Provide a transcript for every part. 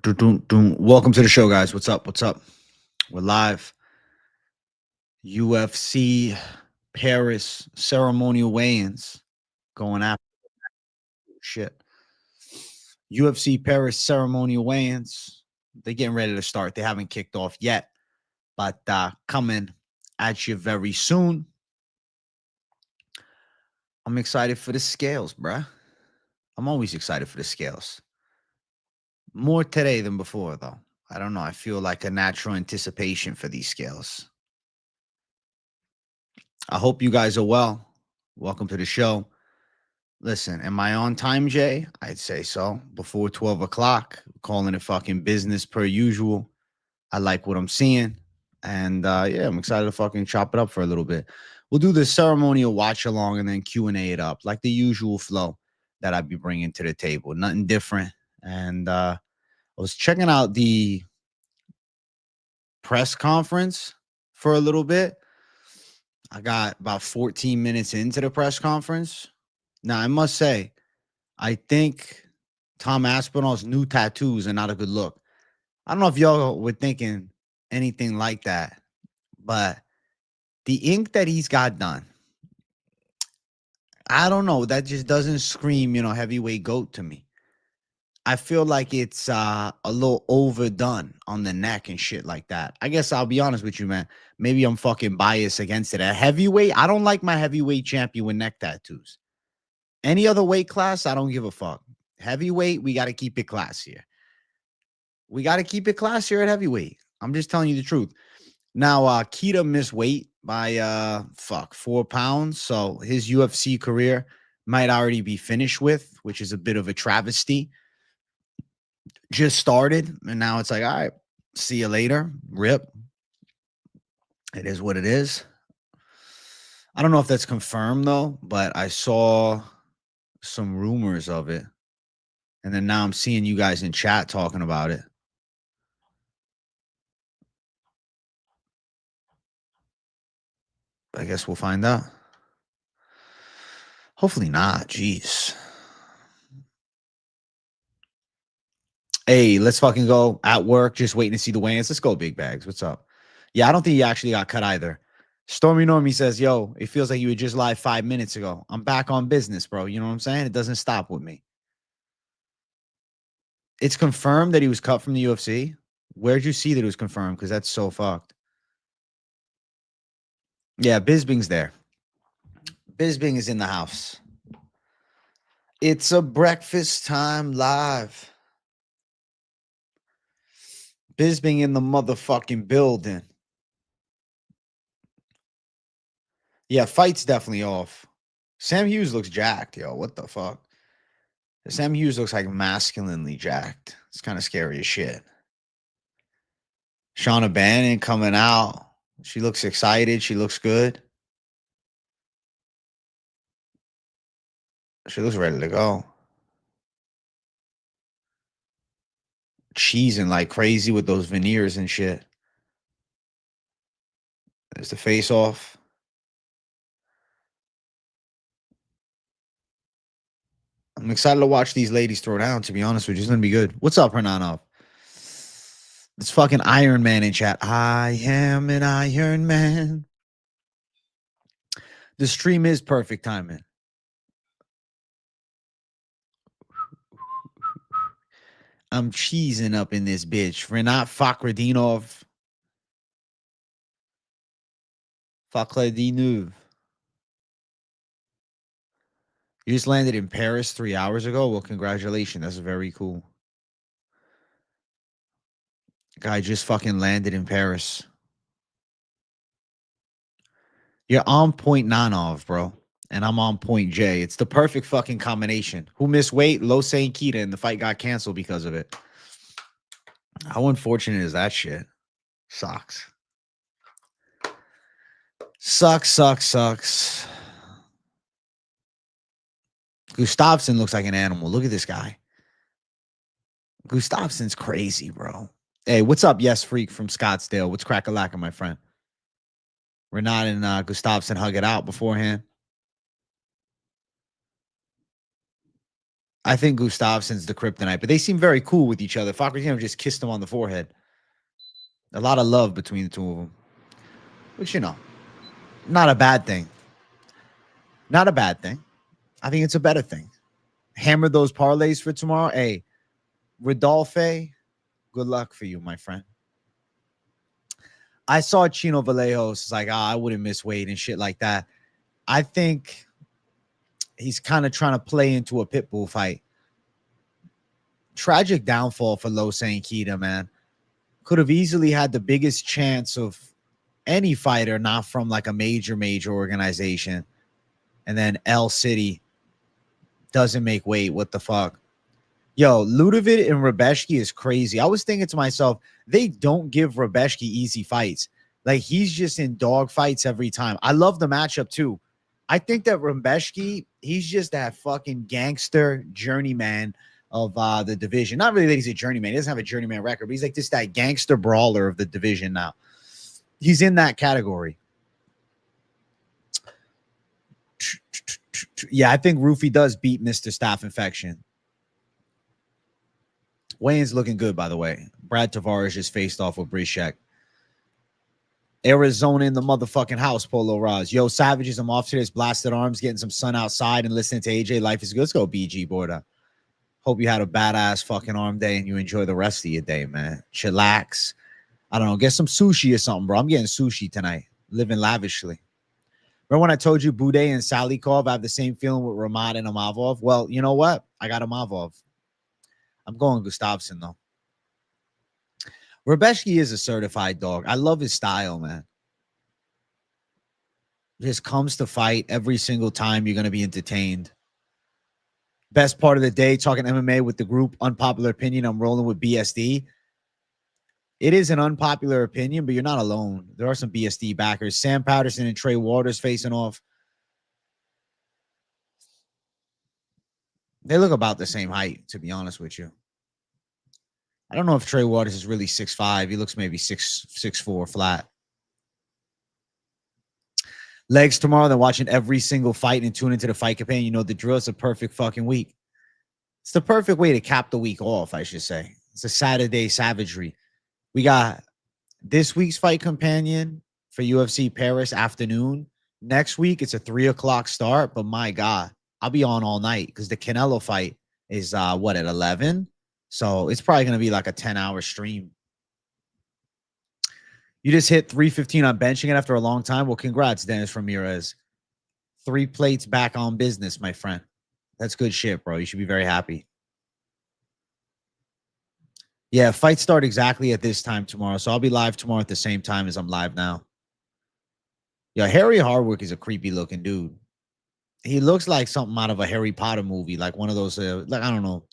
Welcome to the show, guys. What's up? What's up? We're live. UFC Paris ceremonial weigh-ins going after shit. UFC Paris ceremonial weigh-ins. They're getting ready to start. They haven't kicked off yet, but coming at you very soon. I'm excited for the scales, bruh. I'm always excited for the scales. More today than before, though. I don't know. I feel like a natural anticipation for these scales. I hope you guys are well. Welcome to the show. Listen, am I on time, Jay? I'd say so. Before 12 o'clock, calling it fucking business per usual. I like what I'm seeing. And yeah, I'm excited to fucking chop it up for a little bit. We'll do the ceremonial watch along and then Q&A it up, like the usual flow that I'd be bringing to the table. Nothing different. And I was checking out the press conference for a little bit. I got about 14 minutes into the press conference. Now, I must say, I think Tom Aspinall's new tattoos are not a good look. I don't know if y'all were thinking anything like that, but the ink that he's got done, I don't know. That just doesn't scream, heavyweight GOAT to me. I feel like it's a little overdone on the neck and shit like that. I guess I'll be honest with you, man. Maybe I'm fucking biased against it. A heavyweight, I don't like my heavyweight champion with neck tattoos. Any other weight class, I don't give a fuck. Heavyweight, we got to keep it classier. We got to keep it classier at heavyweight. I'm just telling you the truth. Now, Keita missed weight by 4 pounds. So his UFC career might already be finished with, which is a bit of a travesty. Just started, and now it's like, all right, see you later. Rip. It is what it is. I don't know if that's confirmed, though, but I saw some rumors of it. And then now I'm seeing you guys in chat talking about it. I guess we'll find out. Hopefully not. Jeez. Hey, let's fucking go. At work, just waiting to see the weigh-ins. Let's go, Big Bags. What's up? Yeah, I don't think he actually got cut either. Stormy Normie says, yo, it feels like you were just live 5 minutes ago. I'm back on business, bro. You know what I'm saying? It doesn't stop with me. It's confirmed that he was cut from the UFC. Where'd you see that it was confirmed? Because that's so fucked. Yeah, Bisbing's there. Bisbing is in the house. It's a breakfast time live. Bisbing in the motherfucking building. Yeah, fight's definitely off. Sam Hughes looks jacked, yo. What the fuck? Sam Hughes looks like masculinely jacked. It's kind of scary as shit. Shauna Bannon coming out. She looks excited. She looks good. She looks ready to go. Cheesing like crazy with those veneers and shit. There's the face off. I'm excited to watch these ladies throw down, to be honest with you. It's going to be good. What's up, Hernanov? It's fucking Iron Man in chat. I am an Iron Man. The stream is perfect timing. I'm cheesing up in this bitch. Renat Fakhretdinov. Fakhretdinov. You just landed in Paris 3 hours ago? Well, congratulations. That's very cool. Guy just fucking landed in Paris. You're on point Nanov, bro. And I'm on point J. It's the perfect fucking combination. Who missed weight? Lo Saint Keita, and the fight got canceled because of it. How unfortunate is that shit? Sucks. Sucks. Gustafsson looks like an animal. Look at this guy. Gustafsson's crazy, bro. Hey, what's up? Yes, Freak from Scottsdale. What's crack-a-lackin', my friend? Renat and Gustafsson hug it out beforehand. I think Gustafsson's the kryptonite, but they seem very cool with each other. Fakrino just kissed him on the forehead. A lot of love between the two of them, which, not a bad thing. Not a bad thing. I think it's a better thing. Hammer those parlays for tomorrow. Hey, Rodolphe, good luck for you, my friend. I saw Chino Vallejos. It's like, I wouldn't miss weight and shit like that. I think he's kind of trying to play into a pit bull fight. Tragic downfall for Lo Saint Kita, man. Could have easily had the biggest chance of any fighter not from like a major organization. And then L City doesn't make weight. What the fuck? Yo, Ludovic and Rebeshki is crazy. I was thinking to myself, they don't give Rebeshki easy fights. Like, he's just in dog fights every time. I love the matchup too. I think that Rebeshki, he's just that fucking gangster journeyman of the division. Not really that he's a journeyman. He doesn't have a journeyman record, but he's like just that gangster brawler of the division now. He's in that category. Yeah, I think Ruffy does beat Mr. Staph Infection. Wayne's looking good, by the way. Brad Tavares just faced off with Brishek. Arizona in the motherfucking house, Polo Raz. Yo, Savages, I'm off to this blasted arms, getting some sun outside and listening to AJ. Life is good. Let's go, BG Borda. Hope you had a badass fucking arm day and you enjoy the rest of your day, man. Chillax. I don't know. Get some sushi or something, bro. I'm getting sushi tonight. Living lavishly. Remember when I told you Boudet and Salikov have the same feeling with Ramad and Imavov? Well, you know what? I got Imavov. I'm going Gustafsson, though. Rebeshki is a certified dog. I love his style, man. Just comes to fight every single time. You're going to be entertained. Best part of the day, talking MMA with the group. Unpopular opinion, I'm rolling with BSD. It is an unpopular opinion, but you're not alone. There are some BSD backers. Sam Patterson and Trey Waters facing off. They look about the same height, to be honest with you. I don't know if Trey Waters is really 6'5". He looks maybe 6'4" flat. Legs tomorrow. They're watching every single fight and tune into the fight campaign. You know the drill. It's a perfect fucking week. It's the perfect way to cap the week off, I should say. It's a Saturday savagery. We got this week's fight companion for UFC Paris afternoon. Next week, it's a 3 o'clock start. But my God, I'll be on all night because the Canelo fight is, at 11? So it's probably going to be like a 10-hour stream. You just hit 315 on benching it after a long time. Well, congrats, Dennis Ramirez. 3 plates back on business, my friend. That's good shit, bro. You should be very happy. Yeah, fights start exactly at this time tomorrow. So I'll be live tomorrow at the same time as I'm live now. Yeah, Harry Hardwick is a creepy looking dude. He looks like something out of a Harry Potter movie, like one of those, like, I don't know,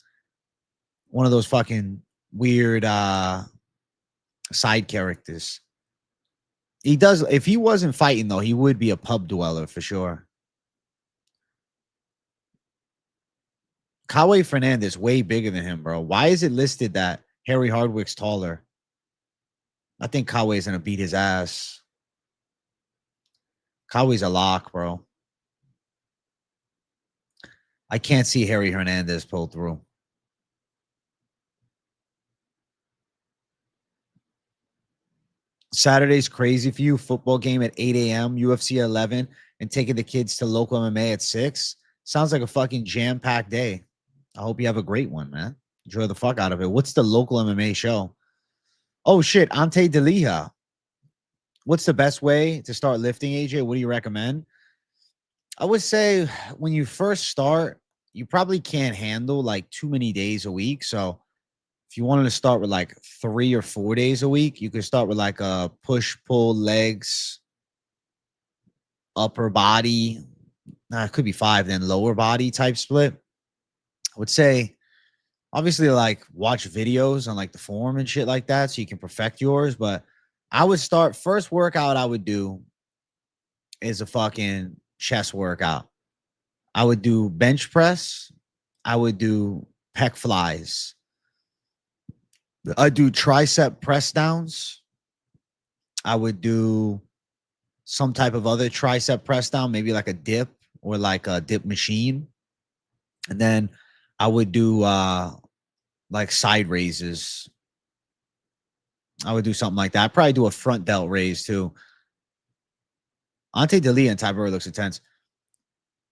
one of those fucking weird side characters. He does. If he wasn't fighting, though, he would be a pub dweller for sure. Kawe Fernandez, way bigger than him, bro. Why is it listed that Harry Hardwick's taller? I think Kawe's going to beat his ass. Kawe's a lock, bro. I can't see Harry Hernandez pull through. Saturday's crazy for you. Football game at 8 a.m., UFC 11, and taking the kids to local MMA at 6. Sounds like a fucking jam-packed day. I hope you have a great one, man. Enjoy the fuck out of it. What's the local MMA show? Oh, shit. Ante Delija. What's the best way to start lifting, AJ? What do you recommend? I would say when you first start, you probably can't handle like too many days a week. So if you wanted to start with like 3 or 4 days a week, you could start with like a push, pull, legs, upper body. It could be 5, then lower body type split. I would say, obviously, like watch videos on like the form and shit like that so you can perfect yours. But I would start, first workout I would do is a fucking chest workout. I would do bench press. I would do pec flies. I do tricep press downs. I would do some type of other tricep press down, maybe like a dip or like a dip machine. And then I would do like side raises. I would do something like that. I'd probably do a front delt raise too. Ante Delia and Tybura looks intense.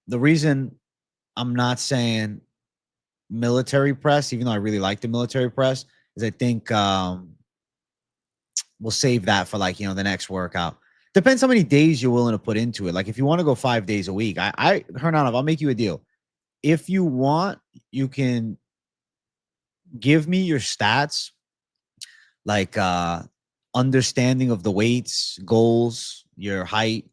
The reason I'm not saying military press, even though I really like the military press, is I think we'll save that for like, the next workout. Depends how many days you're willing to put into it. Like if you want to go 5 days a week, Hermanov, I'll make you a deal. If you want, you can give me your stats, like understanding of the weights, goals, your height,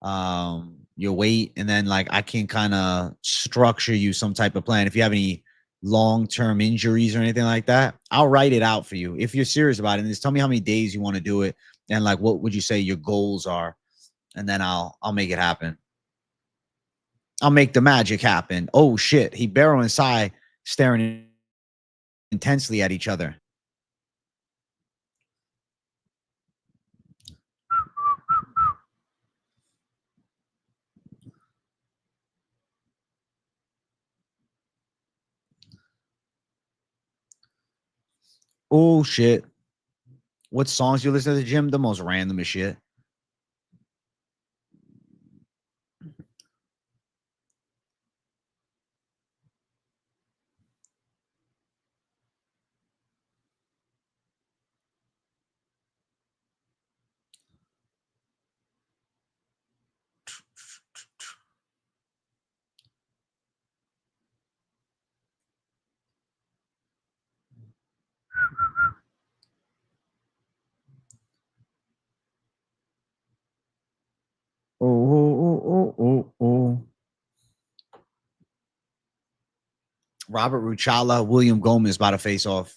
your weight, and then like I can kind of structure you some type of plan. If you have any long-term injuries or anything like that, I'll write it out for you. If you're serious about it, and just tell me how many days you want to do it, and like what would you say your goals are, and then I'll make it happen. I'll make the magic happen. Oh shit, he Barrow and Sai staring intensely at each other. Oh shit. What songs you listen to the gym? The most random as shit. Oh. Robert Ruchala, William Gomez about to face off.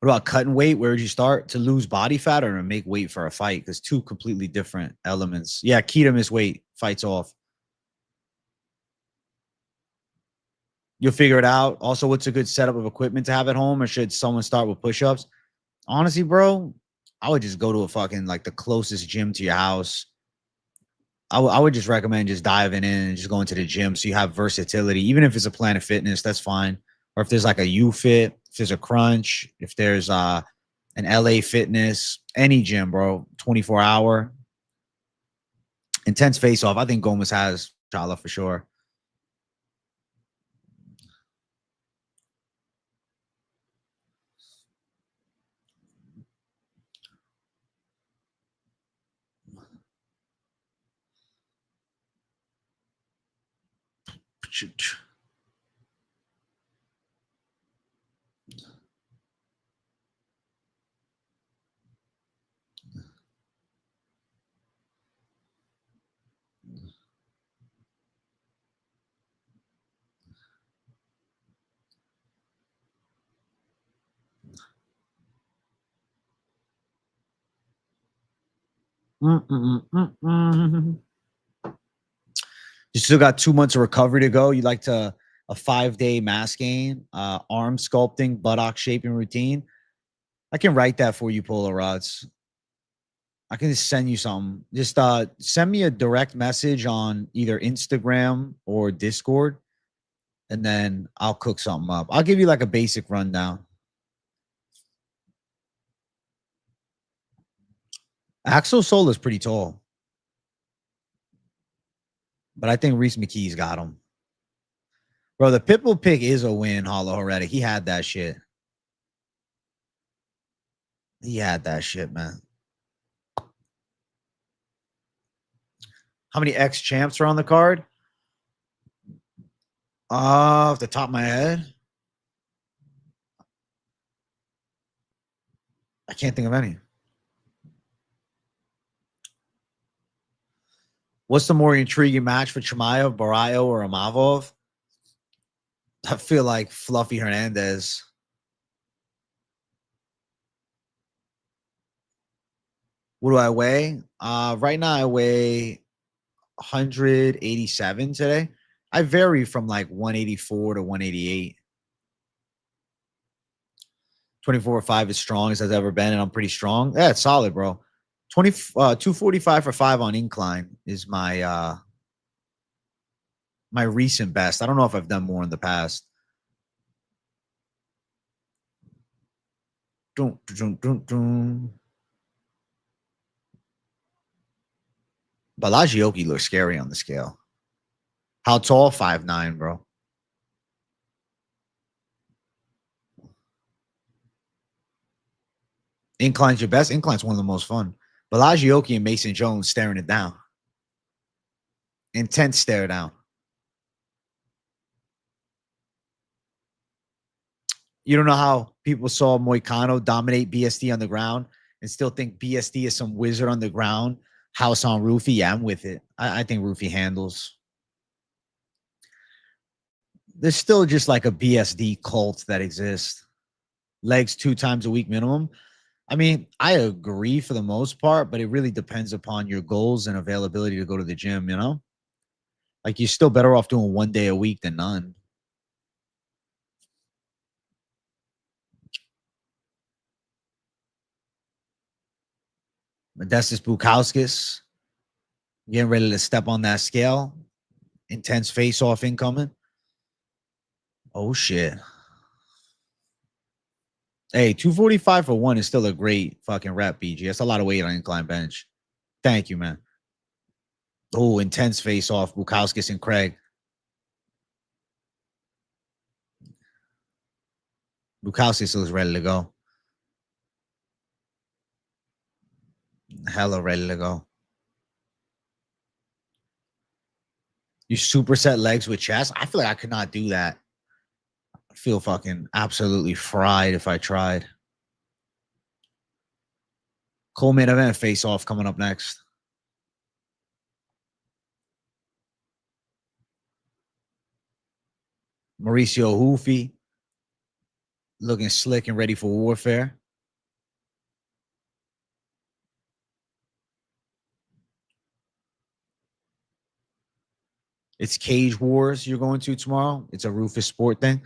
What about cutting weight? Where would you start? To lose body fat or to make weight for a fight? Because two completely different elements. Yeah, key to miss weight, fights off. You'll figure it out. Also, what's a good setup of equipment to have at home? Or should someone start with push-ups? Honestly, bro, I would just go to a fucking like the closest gym to your house. I would just recommend just diving in and just going to the gym so you have versatility. Even if it's a Planet Fitness, that's fine. Or if there's like a UFit, if there's a Crunch, if there's an LA Fitness, any gym, bro, 24-hour. Intense face off. I think Gomez has Chala for sure. You still got 2 months of recovery to go. You like to a 5-day mass gain, arm sculpting, buttock shaping routine. I can write that for you, Polar Rods. I can just send you something. Just send me a direct message on either Instagram or Discord, and then I'll cook something up. I'll give you like a basic rundown. Axel Sol is pretty tall, but I think Reese McKee's got him. Bro, the Pitbull pick is a win, Hollow Heretic. He had that shit. He had that shit, man. How many X champs are on the card? Off the top of my head, I can't think of any. What's the more intriguing match for Chimaev, Borralho, or Imavov? I feel like Fluffy Hernandez. What do I weigh? Right now I weigh 187 today. I vary from like 184 to 188. 24/5 is strong as I've ever been, and I'm pretty strong. Yeah, it's solid, bro. 245 for 5 on incline is my my recent best. I don't know if I've done more in the past. Dun, dun, dun, dun. Balagioki looks scary on the scale. How tall? 5'9", bro. Incline's your best. Incline's one of the most fun. Balagioki and Mason Jones staring it down. Intense stare down. You don't know how people saw Moicano dominate BSD on the ground and still think BSD is some wizard on the ground. House on Ruffy. Yeah, I'm with it. I think Ruffy handles. There's still just like a BSD cult that exists. Legs 2 times a week minimum. I mean, I agree for the most part, but it really depends upon your goals and availability to go to the gym, you know? Like, you're still better off doing 1 day a week than none. Modestus Bukauskas getting ready to step on that scale. Intense face-off incoming. Oh, shit. Hey, 245 for 1 is still a great fucking rep, BG. That's a lot of weight on incline bench. Thank you, man. Oh, intense face-off. Bukauskas and Craig. Bukauskas looks ready to go. Hella ready to go. You superset legs with chest? I feel like I could not do that. I feel fucking absolutely fried if I tried. Co-main event face-off coming up next. Mauricio Ruffy looking slick and ready for warfare. It's Cage Wars you're going to tomorrow. It's a Rufus Sport thing.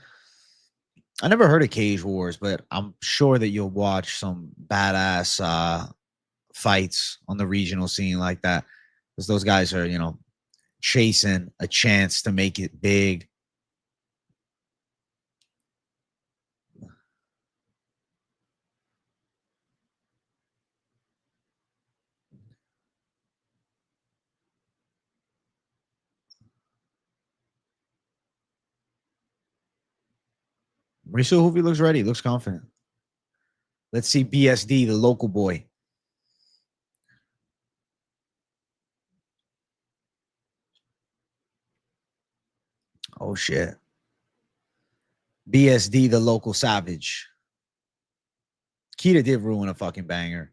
I never heard of Cage Wars, but I'm sure that you'll watch some badass fights on the regional scene like that. Because those guys are, you know, chasing a chance to make it big. Mauricio Ruffy looks ready, looks confident. Let's see BSD, the local boy. Oh, shit. BSD, the local savage. Kita did ruin a fucking banger.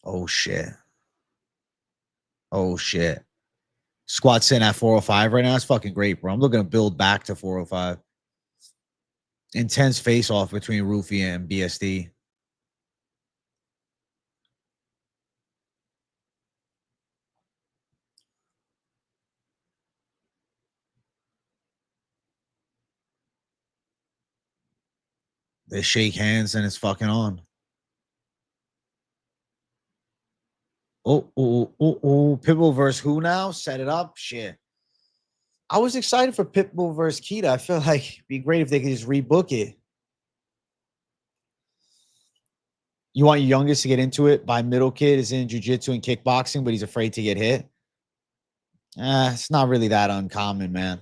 Oh, shit. Oh, shit. Squat sitting at 405 right now. That's fucking great, bro. I'm looking to build back to 405. Intense face-off between Ruffy and BSD. They shake hands and it's fucking on. Oh. Pitbull versus who now? Set it up. Shit. I was excited for Pitbull versus Kita. I feel like it'd be great if they could just rebook it. You want your youngest to get into it? My middle kid is in jiu-jitsu and kickboxing, but he's afraid to get hit. It's not really that uncommon, man.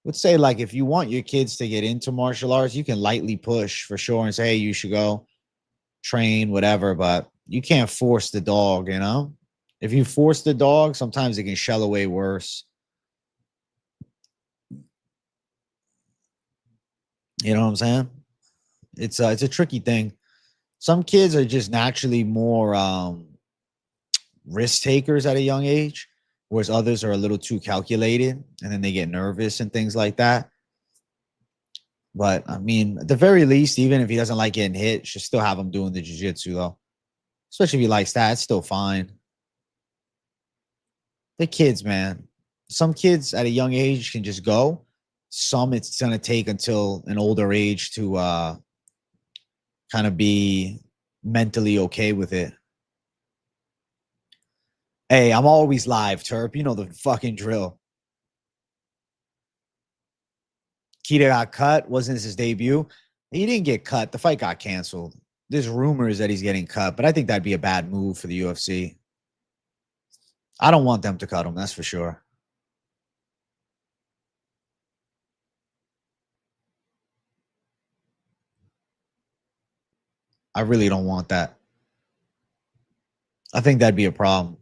Let's say, like, if you want your kids to get into martial arts, you can lightly push for sure and say, hey, you should go train, whatever, but you can't force the dog, you know? If you force the dog, sometimes it can shell away worse. You know what I'm saying? It's a tricky thing. Some kids are just naturally more risk takers at a young age, whereas others are a little too calculated and then they get nervous and things like that. But I mean, at the very least, even if he doesn't like getting hit, should still have him doing the jiu-jitsu though. Especially if he likes that, it's still fine. The kids, man. Some kids at a young age can just go. Some it's gonna take until an older age to kind of be mentally okay with it. Hey, I'm always live, Terp. You know the fucking drill. Kita got cut. Wasn't this his debut? He didn't get cut. The fight got canceled. There's rumors that he's getting cut, but I think that'd be a bad move for the UFC. I don't want them to cut him, that's for sure. I really don't want that. I think that'd be a problem.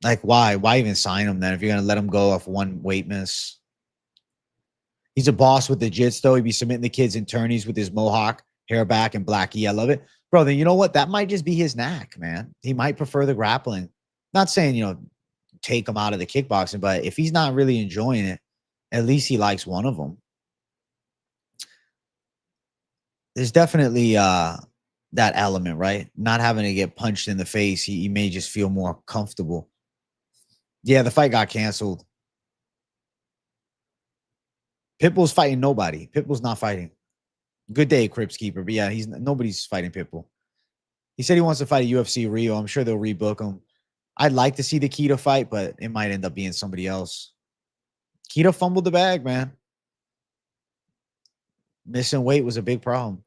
Like, why? Why even sign him then if you're going to let him go off one weight miss? He's a boss with the jits, though. He'd be submitting the kids in tourneys with his mohawk, hair back, and blackie. I love it. Bro, then you know what? That might just be his knack, man. He might prefer the grappling. Not saying, take him out of the kickboxing, but if he's not really enjoying it, at least he likes one of them. There's definitely that element, right? Not having to get punched in the face. He may just feel more comfortable. Yeah, the fight got canceled. Pitbull's fighting nobody. Pitbull's not fighting. Good day, Crips Keeper. But yeah, nobody's fighting Pitbull. He said he wants to fight a UFC Rio. I'm sure they'll rebook him. I'd like to see the Kita fight, but it might end up being somebody else. Kita fumbled the bag, man. Missing weight was a big problem.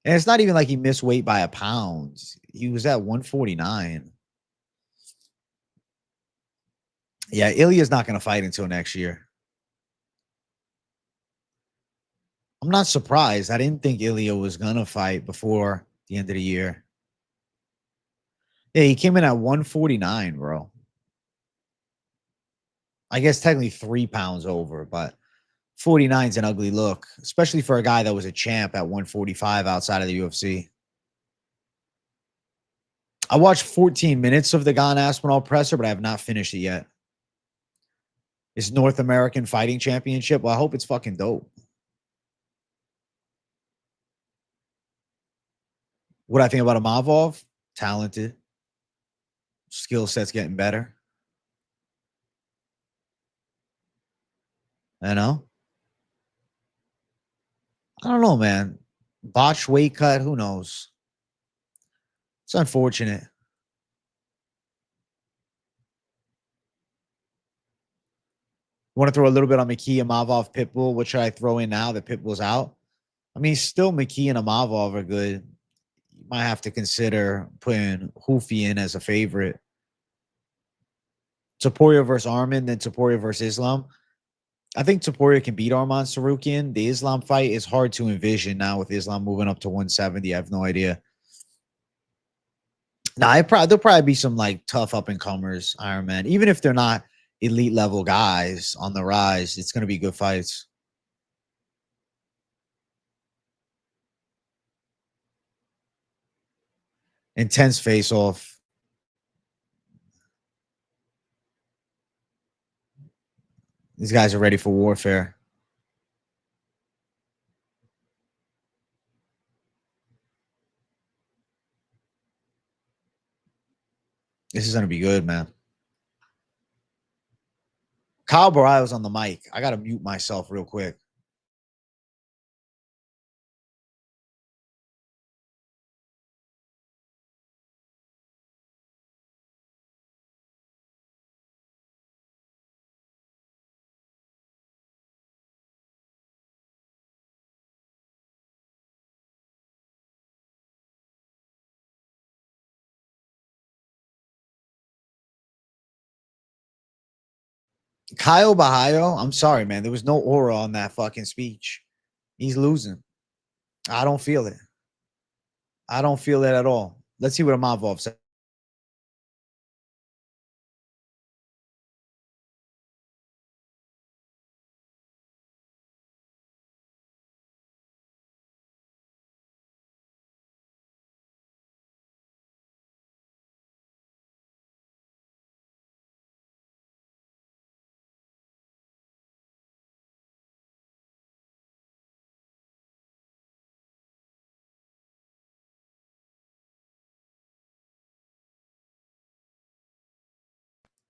And it's not even like he missed weight by a pound. He was at 149. Yeah, Ilya's not going to fight until next year. I'm not surprised. I didn't think Ilya was going to fight before the end of the year. Yeah, he came in at 149, bro. I guess technically 3 pounds over, but 49 is an ugly look, especially for a guy that was a champ at 145 outside of the UFC. I watched 14 minutes of the Gon Aspinall presser, but I have not finished it yet. It's North American Fighting Championship. Well, I hope it's fucking dope. What I think about Imavov? Talented. Skill set's getting better. I know. I don't know, man. Botch weight cut. Who knows? It's unfortunate. Want to throw a little bit on McKee, Imavov, Pitbull. What should I throw in now that Pitbull's out? I mean, still McKee and Imavov are good. You might have to consider putting Hoofy in as a favorite. Topuria versus Arman, then Topuria versus Islam. I think Topuria can beat Arman Tsarukyan. The Islam fight is hard to envision now with Islam moving up to 170. I have no idea. Now, there'll probably be some like tough up and comers, Iron Man. Even if they're not elite level guys on the rise, it's going to be good fights. Intense face off. These guys are ready for warfare. This is going to be good, man. Kyle Borralho's on the mic. I got to mute myself real quick. Kyle Borralho, I'm sorry, man. There was no aura on that fucking speech. He's losing. I don't feel it. I don't feel it at all. Let's see what Imavov said.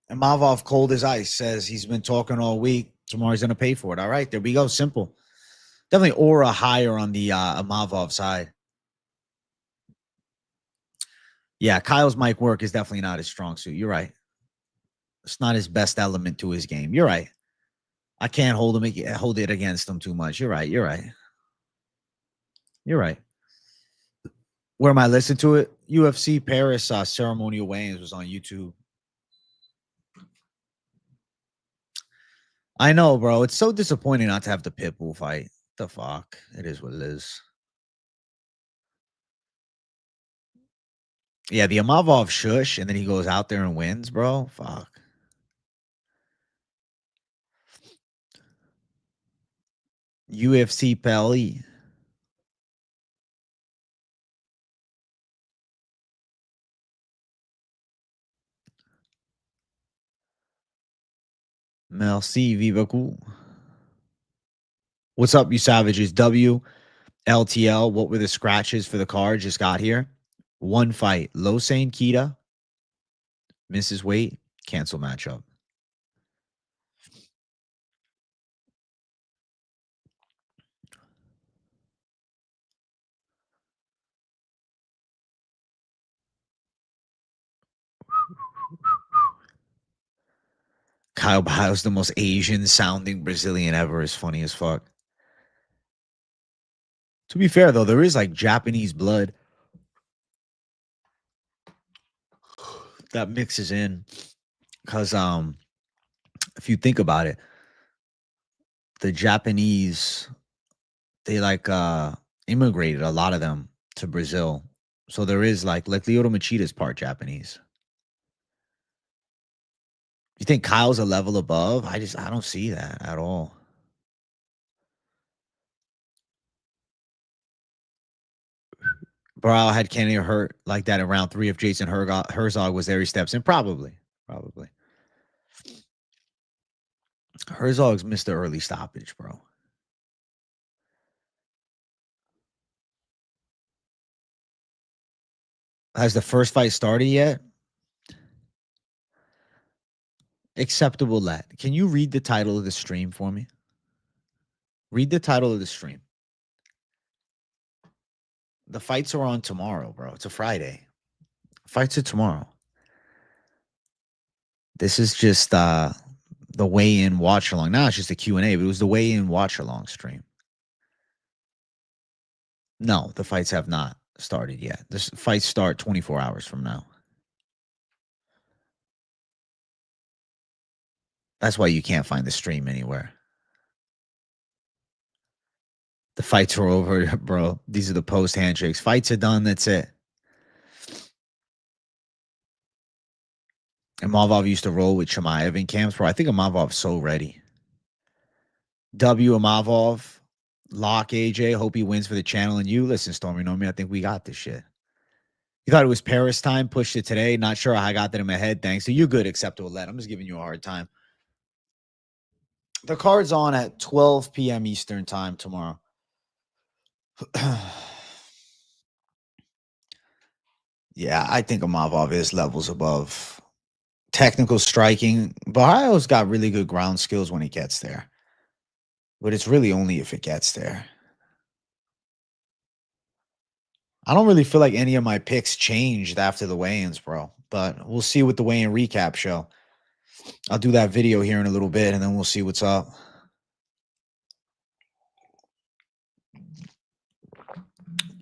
Imavov, cold as ice, says he's been talking all week. Tomorrow he's going to pay for it. All right, there we go. Simple. Definitely aura higher on the Imavov side. Yeah, Kyle's mic work is definitely not his strong suit. You're right. It's not his best element to his game. You're right. I can't hold it against him too much. You're right. You're right. You're right. Where am I listening to it? UFC Paris ceremonial weigh-ins was on YouTube. I know, bro. It's so disappointing not to have the Pitbull fight. The fuck? It is what it is. Yeah, the Imavov shush, and then he goes out there and wins, bro. Fuck. UFC Pelly. Merci, viva cool. What's up, you savages? WLTL. What were the scratches for the card? Just got here. One fight. Losane Kita. Misses weight. Cancel matchup. Kyle Bio's the most Asian sounding Brazilian ever. Is funny as fuck. To be fair, though, there is like Japanese blood that mixes in. Because if you think about it, the Japanese, they like immigrated a lot of them to Brazil. So there is like Lyoto Machida is part Japanese. You think Kyle's a level above? I don't see that at all. Borralho had Kenny hurt like that in round 3. If Jason Herzog was there, he steps in. Probably. Herzog's missed the early stoppage, bro. Has the first fight started yet? Acceptable let. Can you read the title of the stream for me? Read the title of the stream. The fights are on tomorrow, bro. It's a Friday. Fights are tomorrow. This is just the weigh-in watch along. Now it's just a Q&A, but it was the weigh-in watch along stream. No, the fights have not started yet. The fights start 24 hours from now. That's why you can't find the stream anywhere. The fights are over, bro. These are the post handshakes. Fights are done. That's it. Imavov used to roll with Chimaev in camps, bro. I think Imavov's so ready. Imavov, lock AJ. Hope he wins for the channel and you. Listen, Stormy, know me. I think we got this shit. You thought it was Paris time, pushed it today. Not sure how I got that in my head. Thanks. So you're good, except to let. I'm just giving you a hard time. The card's on at 12 p.m. Eastern time tomorrow. Yeah, I think Imavov is levels above. Technical striking. Borralho's got really good ground skills when he gets there. But it's really only if it gets there. I don't really feel like any of my picks changed after the weigh-ins, bro. But we'll see with the weigh-in recap show. I'll do that video here in a little bit, and then we'll see what's up.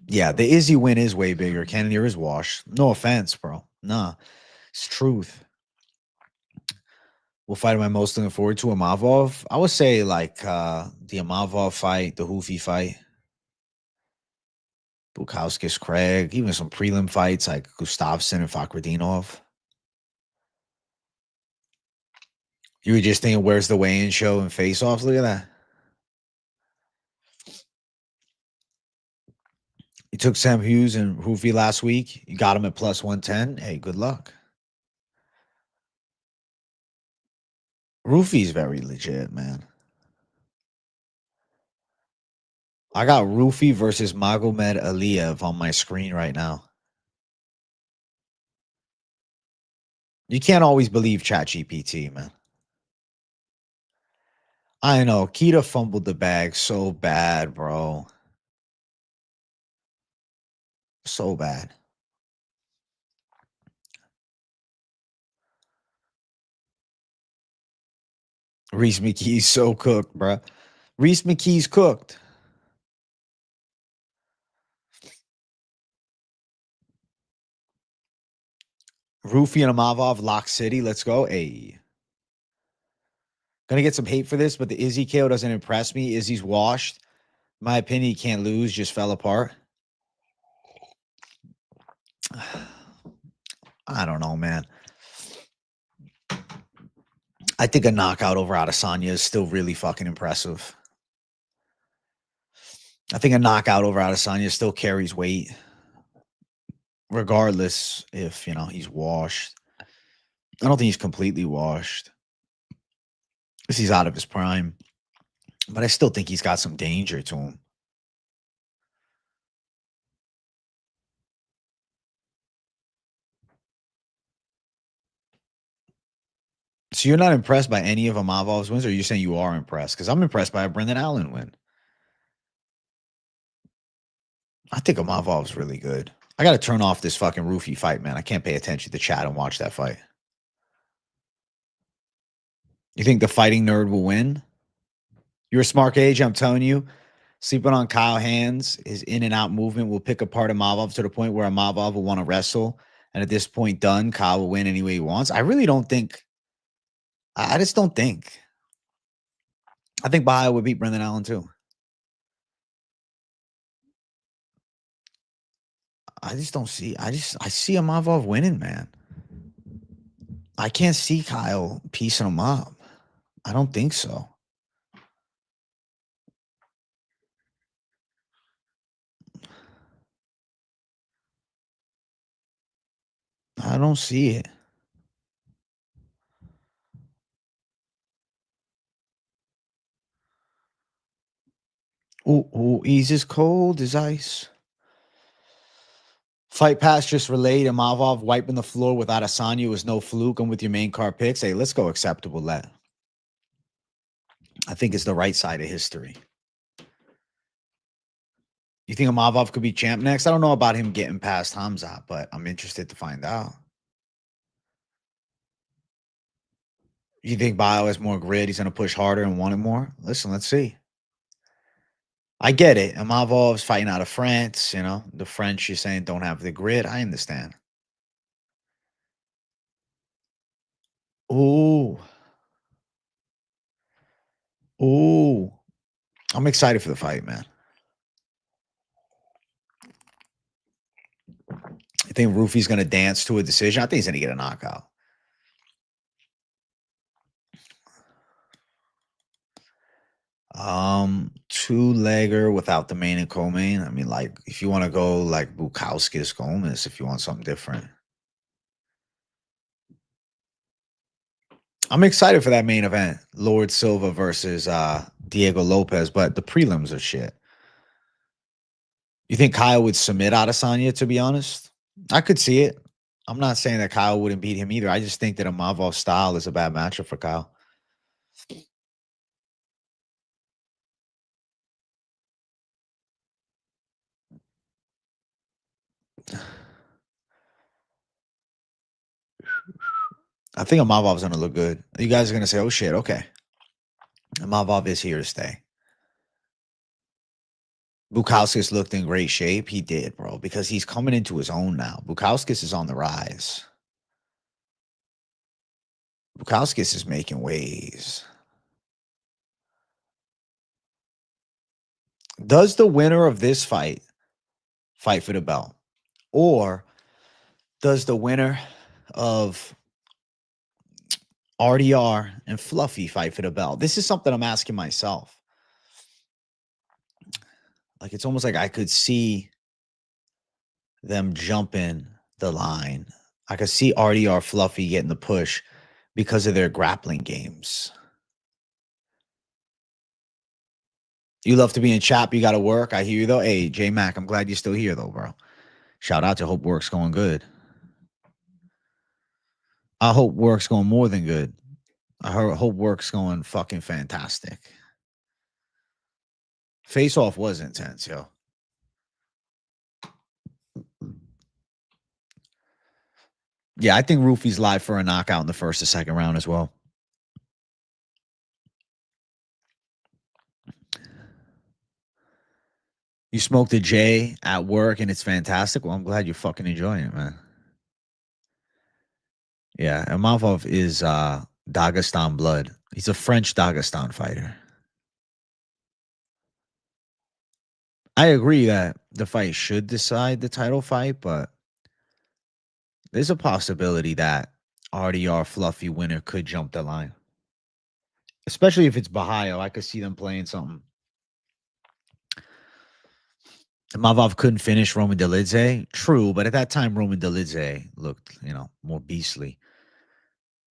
Yeah, the Izzy win is way bigger. Cannonier is wash. No offense, bro. Nah, it's truth. What fight am I most looking forward to? Imavov? I would say like the Imavov fight, the Hoofy fight, Bukauskas, Craig, even some prelim fights like Gustafsson and Fakhretdinov. You were just thinking, where's the weigh-in show and face-offs? Look at that. You took Sam Hughes and Hoofy last week. You got him at plus 110. Hey, good luck. Ruffy's very legit, man. I got Ruffy versus Magomed Aliyev on my screen right now. You can't always believe ChatGPT, man. I know. Kita fumbled the bag so bad, bro. So bad. Reese McKee's so cooked, bruh. Reese McKee's cooked. Ruffy and Imavov, Lock City. Let's go. Hey. Gonna get some hate for this, but the Izzy KO doesn't impress me. Izzy's washed. In my opinion, he can't lose, just fell apart. I don't know, man. I think a knockout over Adesanya is still really fucking impressive. I think a knockout over Adesanya still carries weight, regardless if, he's washed. I don't think he's completely washed because he's out of his prime, but I still think he's got some danger to him. So you're not impressed by any of Imavov's wins, or are you saying you are impressed? Because I'm impressed by a Brendan Allen win. I think Imavov's really good. I got to turn off this fucking Ruffy fight, man. I can't pay attention to chat and watch that fight. You think the fighting nerd will win? You're a smart age, I'm telling you. Sleeping on Kyle Hands, his in and out movement will pick apart Imavov to the point where Imavov will want to wrestle. And at this point done, Kyle will win any way he wants. I really don't think. I just don't think. I think Borralho would beat Brendan Allen too. I just don't see. I see Imavov winning, man. I can't see Kyle piecing him up. I don't think so. I don't see it. Ooh, he's as cold as ice. Fight pass just relayed. Imavov wiping the floor with Adesanya was no fluke. I'm with your main card picks. Hey, let's go acceptable let. I think it's the right side of history. You think Imavov could be champ next? I don't know about him getting past Hamzat, but I'm interested to find out. You think Bio has more grit? He's going to push harder and want it more? Listen, let's see. I get it. Imavov's fighting out of France. The French, you're saying, don't have the grit. I understand. Ooh. Ooh. I'm excited for the fight, man. I think Ruffy's going to dance to a decision. I think he's going to get a knockout. Two-legger without the main and co-main. I mean, like, if you want to go like Bukauskas Gomez, if you want something different. I'm excited for that main event. Lord Silva versus Diego Lopez, but the prelims are shit. You think Kyle would submit Adesanya, to be honest? I could see it. I'm not saying that Kyle wouldn't beat him either. I just think that Imavov's style is a bad matchup for Kyle. I think Imavov's going to look good. You guys are going to say, oh, shit, okay. Imavov is here to stay. Bukauskas looked in great shape. He did, bro, because he's coming into his own now. Bukauskas is on the rise. Bukauskas is making waves. Does the winner of this fight for the belt? Or does the winner of RDR and Fluffy fight for the belt? This is something I'm asking myself. Like, it's almost like I could see them jumping the line. I could see RDR Fluffy getting the push because of their grappling games. You love to be in chat, but you got to work. I hear you, though. Hey, J-Mac, I'm glad you're still here, though, bro. Shout out to Hope Work's going good. I hope Work's going more than good. I hope Work's going fucking fantastic. Face Off was intense, yo. Yeah, I think Ruffy's live for a knockout in the first or second round as well. You smoked a J at work and it's fantastic. Well, I'm glad you're fucking enjoying it, man. Yeah, Imavov is Dagestan blood. He's a French Dagestan fighter. I agree that the fight should decide the title fight, but there's a possibility that RDR Fluffy winner could jump the line. Especially if it's Borralho. I could see them playing something. Imavov couldn't finish Roman Dolidze. True, but at that time, Roman Dolidze looked, more beastly.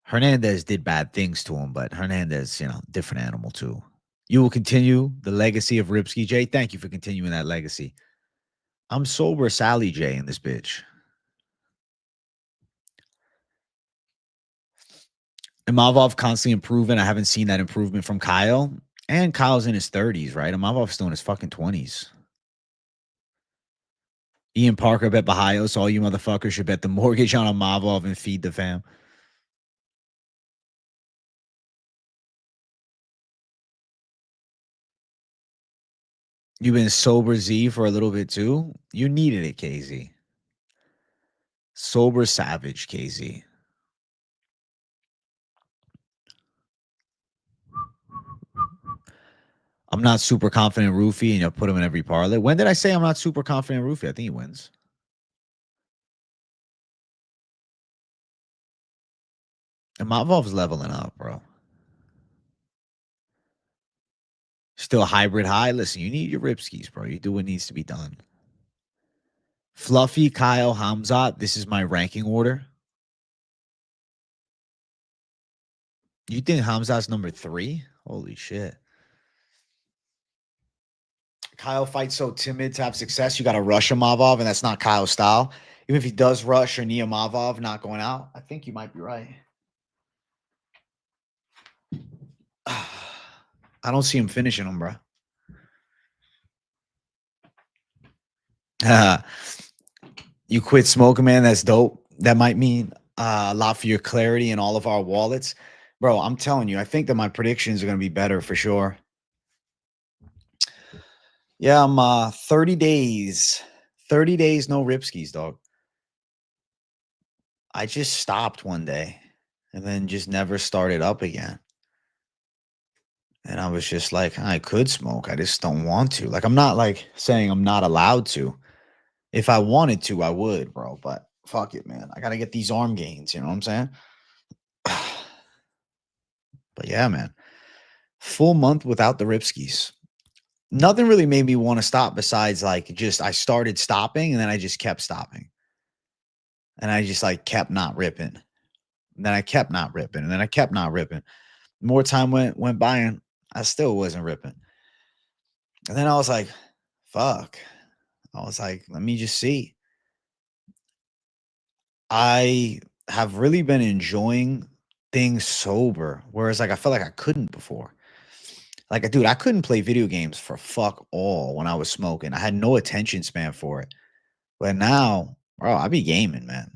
Hernandez did bad things to him, but Hernandez, different animal too. You will continue the legacy of Ripsky J. Thank you for continuing that legacy. I'm sober Sally J in this bitch. Imavov constantly improving. I haven't seen that improvement from Kyle. And Kyle's in his 30s, right? Imavov's still in his fucking 20s. Ian Parker bet Borralho, so all you motherfuckers should bet the mortgage on Imavov and feed the fam. You've been sober Z for a little bit too. You needed it, KZ. Sober savage, KZ. I'm not super confident in Ruffy, and you'll put him in every parlay. When did I say I'm not super confident in Ruffy? I think he wins. And Imavov's leveling up, bro. Still hybrid high. Listen, you need your ripskis, bro. You do what needs to be done. Fluffy, Kyle, Hamzat. This is my ranking order. You think Hamzat's number 3? Holy shit. Kyle fights so timid to have success. You got to rush Imavov, and that's not Kyle's style. Even if he does rush or Nia Imavov not going out, I think you might be right. I don't see him finishing him, bro. You quit smoking, man. That's dope. That might mean a lot for your clarity in all of our wallets. Bro, I'm telling you, I think that my predictions are going to be better for sure. Yeah, I'm 30 days. 30 days, no ripskis, dog. I just stopped one day and then just never started up again. And I was just like, I could smoke. I just don't want to. Like, I'm not like saying I'm not allowed to. If I wanted to, I would, bro. But fuck it, man. I got to get these arm gains. You know what I'm saying? But yeah, man. Full month without the ripskis. Nothing really made me want to stop besides like just I started stopping and then I just kept stopping. And I just like kept not ripping. And then I kept not ripping. And then I kept not ripping. More time went by and I still wasn't ripping. And then I was like, fuck. I was like, let me just see. I have really been enjoying things sober. Whereas like I felt like I couldn't before. Like, dude, I couldn't play video games for fuck all when I was smoking. I had no attention span for it. But now, bro, I be gaming, man.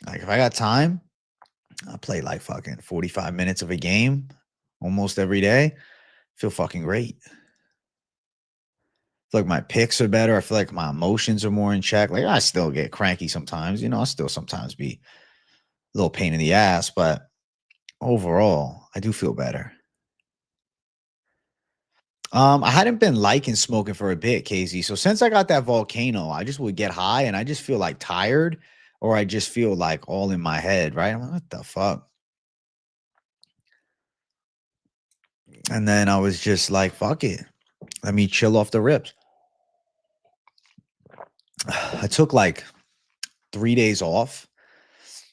Like, if I got time, I play like fucking 45 minutes of a game almost every day. Feel fucking great. I feel like my picks are better. I feel like my emotions are more in check. Like, I still get cranky sometimes. I still sometimes be a little pain in the ass. But overall, I do feel better. I hadn't been liking smoking for a bit, KZ. So since I got that volcano, I just would get high and I just feel like tired or I just feel like all in my head, right? I'm like, what the fuck? And then I was just like, fuck it. Let me chill off the rips. I took like 3 days off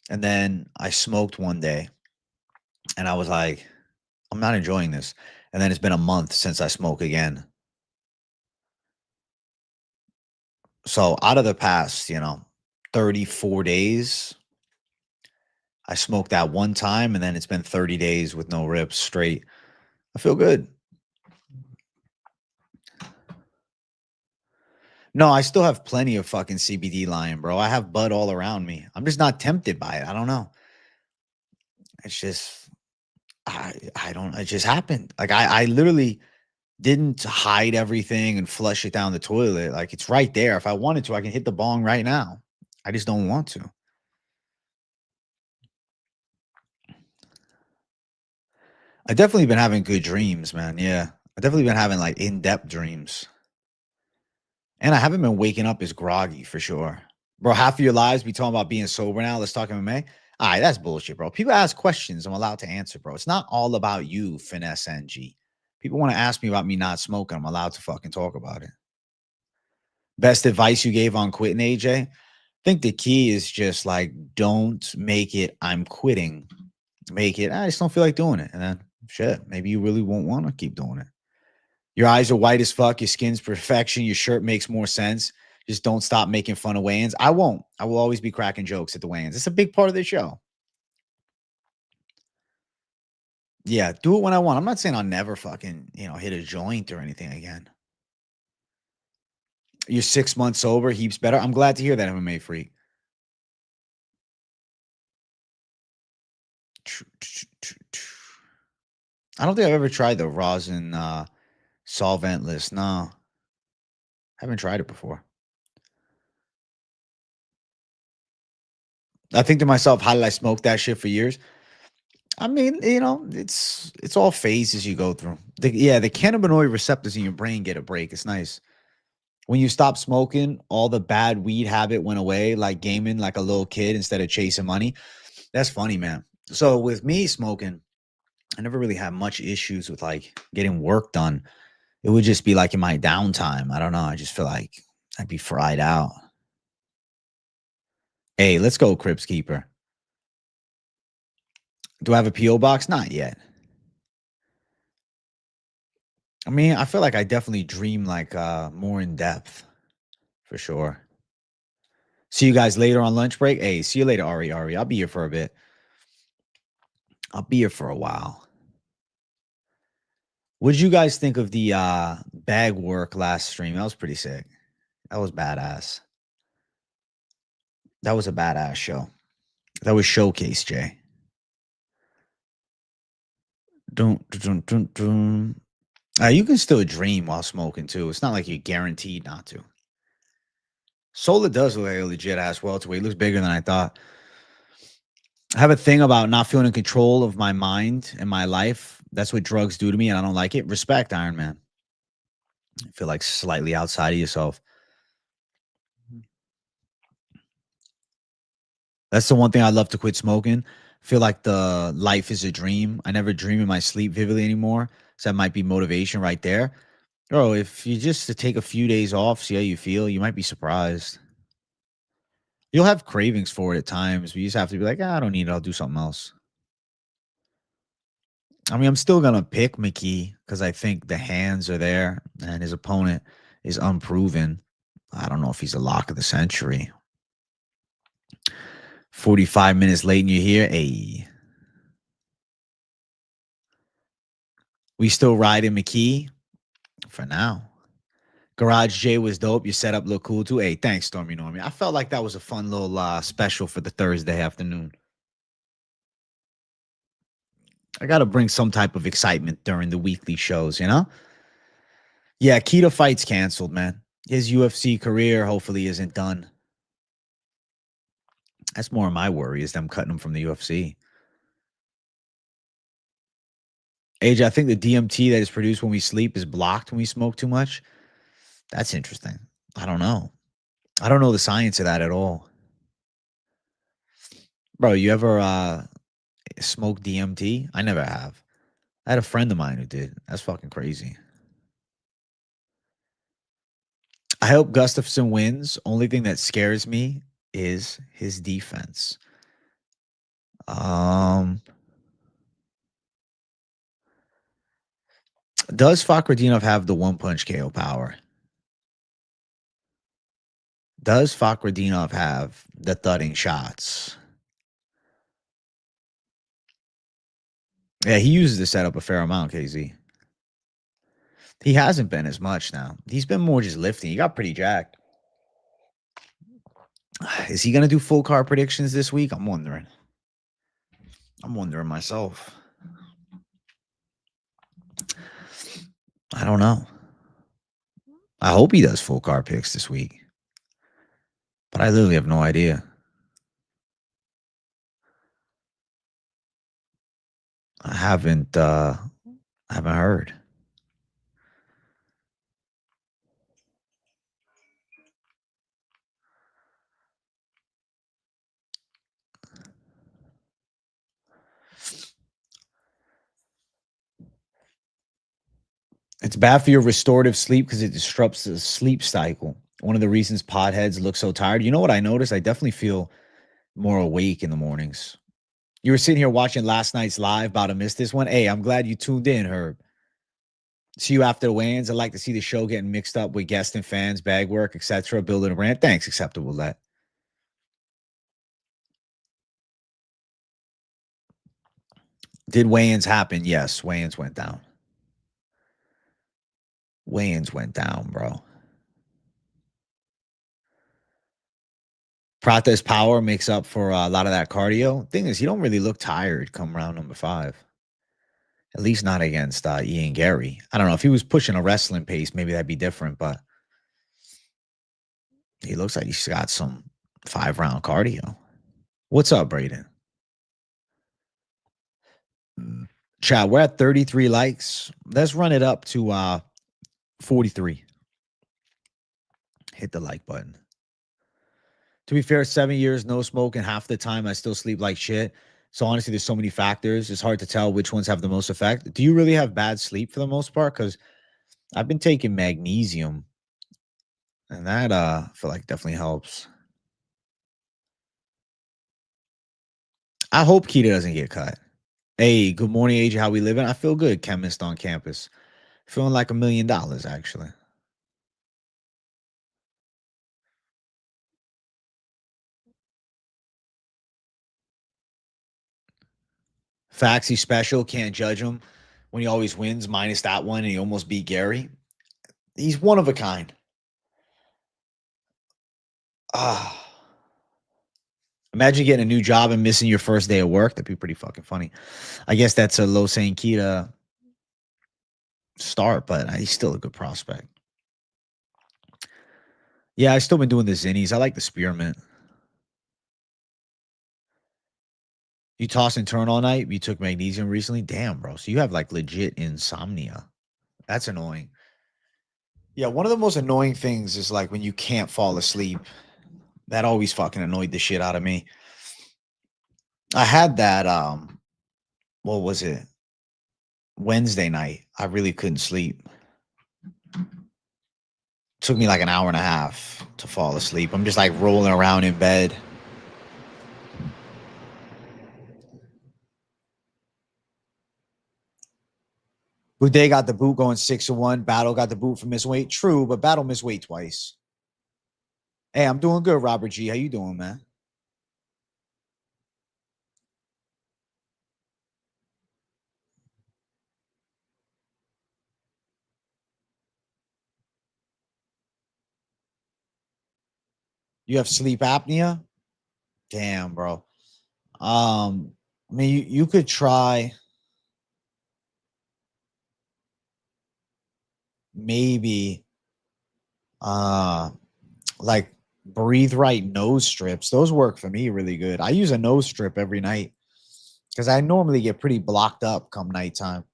and then I smoked one day and I was like, I'm not enjoying this. And then it's been a month since I smoke again. So out of the past, 34 days, I smoked that one time and then it's been 30 days with no rips straight. I feel good. No, I still have plenty of fucking CBD lying, bro. I have bud all around me. I'm just not tempted by it. I don't know. It's just, I don't, it just happened. Like I literally Didn't hide everything and flush it down the toilet. Like, it's right there. If I wanted to, I can hit the bong right now. I just don't want to. I definitely been having good dreams, man. Yeah. I definitely been having like in-depth dreams. And I haven't been waking up as groggy for sure. Bro, half of your lives be talking about being sober now. Let's talk MMA. All right, that's bullshit, bro. People ask questions. I'm allowed to answer, bro. It's not all about you, Finesse NG. People want to ask me about me not smoking. I'm allowed to fucking talk about it. Best advice you gave on quitting, AJ? I think the key is just like, don't make it, I'm quitting. Make it, I just don't feel like doing it. And then, shit, maybe you really won't want to keep doing it. Your eyes are white as fuck. Your skin's perfection. Your shirt makes more sense. Just don't stop making fun of weigh-ins. I won't. I will always be cracking jokes at the weigh-ins. It's a big part of the show. Yeah, do it when I want. I'm not saying I'll never fucking, hit a joint or anything again. You're 6 months sober, heaps better. I'm glad to hear that, MMA freak. I don't think I've ever tried the rosin solventless. No. Haven't tried it before. I think to myself, how did I smoke that shit for years? I mean, it's all phases you go through. The cannabinoid receptors in your brain get a break. It's nice. When you stop smoking, all the bad weed habit went away, like gaming like a little kid instead of chasing money. That's funny, man. So with me smoking, I never really had much issues with like getting work done. It would just be like in my downtime. I don't know. I just feel like I'd be fried out. Hey, let's go, Crips Keeper. Do I have a P.O. box? Not yet. I mean, I feel like I definitely dream like more in depth for sure. See you guys later on lunch break. Hey, see you later, Ari. I'll be here for a bit. I'll be here for a while. What did you guys think of the bag work last stream? That was pretty sick. That was badass. That was a badass show. That was showcase, Jay. Don't. You can still dream while smoking too. It's not like you're guaranteed not to. Solar does look like a legit ass welterweight. It looks bigger than I thought. I have a thing about not feeling in control of my mind and my life. That's what drugs do to me, and I don't like it. Respect, Iron Man. I feel like slightly outside of yourself. That's the one thing I love to quit smoking. I feel like the life is a dream. I never dream in my sleep vividly anymore. So that might be motivation right there. Bro, if you just to take a few days off, see how you feel, you might be surprised. You'll have cravings for it at times, but you just have to be like, I don't need it. I'll do something else. I mean, I'm still going to pick McKee because I think the hands are there and his opponent is unproven. I don't know if he's a lock of the century. 45 minutes late and you're here. Hey. We still riding McKee for now. Garage J was dope. Your setup looked cool too. Hey, thanks, Stormy Normie. I felt like that was a fun little special for the Thursday afternoon. I got to bring some type of excitement during the weekly shows, you know? Yeah, Keto fight's canceled, man. His UFC career hopefully isn't done. That's more of my worry is them cutting him from the UFC. AJ, I think the DMT that is produced when we sleep is blocked when we smoke too much. That's interesting. I don't know. I don't know the science of that at all. Bro, you ever smoke DMT? I never have. I had a friend of mine who did. That's fucking crazy. I hope Gustafsson wins. Only thing that scares me is his defense. Does Fakhretdinov have the one punch KO power? Does Fakhretdinov have the thudding shots? Yeah, he uses the setup a fair amount, KZ. He hasn't been as much now. He's been more just lifting. He got pretty jacked. Is he going to do full card predictions this week? I'm wondering. I'm wondering myself. I don't know. I hope he does full card picks this week. But I literally have no idea. I haven't heard. It's bad for your restorative sleep because it disrupts the sleep cycle. One of the reasons potheads look so tired. You know what I noticed? I definitely feel more awake in the mornings. You were sitting here watching last night's live, about to miss this one. Hey, I'm glad you tuned in, Herb. See you after the weigh-ins. I'd like to see the show getting mixed up with guests and fans, bag work, etc. Building a brand. Thanks, acceptable that. Did weigh-ins happen? Yes, weigh-ins went down. Weigh-ins went down, bro. Prata's power makes up for a lot of that cardio. Thing is, you don't really look tired come round number 5. At least not against Ian Gary. I don't know if he was pushing a wrestling pace, maybe that'd be different. But he looks like he's got some 5-round cardio. What's up, Braden? Chat, we're at 33 likes. Let's run it up to 43. Hit the like button. To be fair, 7 years, no smoke, and half the time I still sleep like shit. So honestly, there's so many factors. It's hard to tell which ones have the most effect. Do you really have bad sleep for the most part? Because I've been taking magnesium, and that I feel like definitely helps. I hope Keita doesn't get cut. Hey, good morning, AJ. How we living? I feel good, chemist on campus. Feeling like $1 million, actually. Faxy special, can't judge him when he always wins, minus that one, and he almost beat Gary. He's one of a kind. Ah. Imagine getting a new job and missing your first day of work. That'd be pretty fucking funny. I guess that's a low Saint Kita start, but he's still a good prospect. Yeah, I've still been doing the Zinnies. I like the spearmint. You toss and turn all night. You took magnesium recently. Damn, bro. So you have like legit insomnia. That's annoying. Yeah, one of the most annoying things is like when you can't fall asleep. That always fucking annoyed the shit out of me. I had that what was it? Wednesday night. I really couldn't sleep. Took me like an hour and a half to fall asleep. I'm just like rolling around in bed. Uday got the boot going 6-1. Battle got the boot for miss weight. True, but Battle missed weight twice. Hey, I'm doing good, Robert G. How you doing, man? You have sleep apnea? Damn, bro. I mean, you could try maybe like breathe right nose strips. Those work for me really good. I use a nose strip every night because I normally get pretty blocked up come nighttime.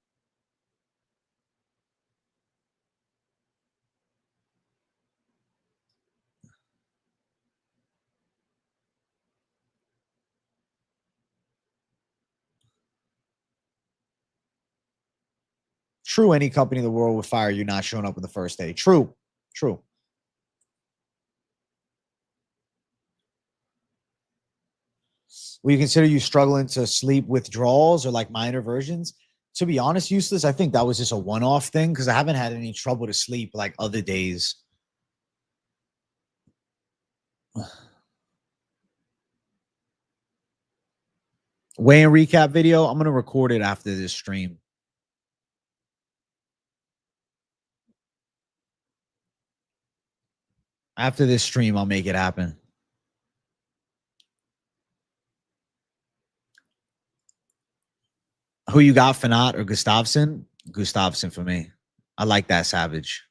True, any company in the world would fire you not showing up on the first day. True, true. Will you consider you struggling to sleep withdrawals or like minor versions? To be honest, useless. I think that was just a one-off thing because I haven't had any trouble to sleep like other days. Weigh-in recap video. I'm gonna record it after this stream. After this stream, I'll make it happen. Who you got, Fanat or Gustafsson? Gustafsson for me. I like that Savage.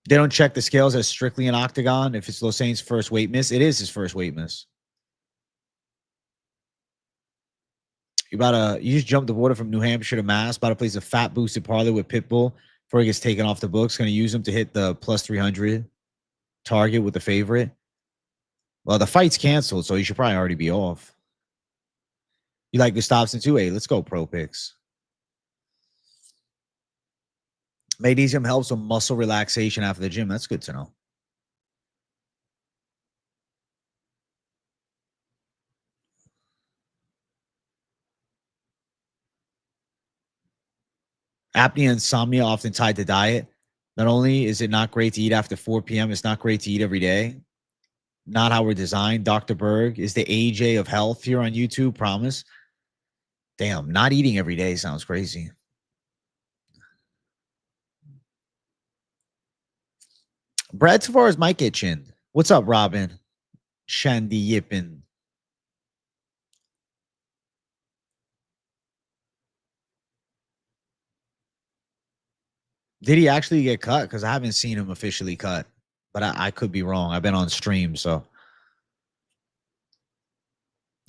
They don't check the scales as strictly an octagon. If it's Losane's first weight miss, it is his first weight miss. You just jumped the border from New Hampshire to Mass. About to place a fat boosted parlay with Pitbull before he gets taken off the books. Going to use him to hit the plus 300 target with the favorite. Well, the fight's canceled, so you should probably already be off. You like Gustafsson too? Hey, let's go pro picks. Magnesium helps with muscle relaxation after the gym. That's good to know. Apnea and insomnia often tied to diet. Not only is it not great to eat after 4 p.m., it's not great to eat every day. Not how we're designed. Dr. Berg is the AJ of health here on YouTube. Promise. Damn, not eating every day sounds crazy. Brad Tavares might get chinned. What's up, Robin? Shandy Yippin. Did he actually get cut? Because I haven't seen him officially cut. But I could be wrong. I've been on stream, so.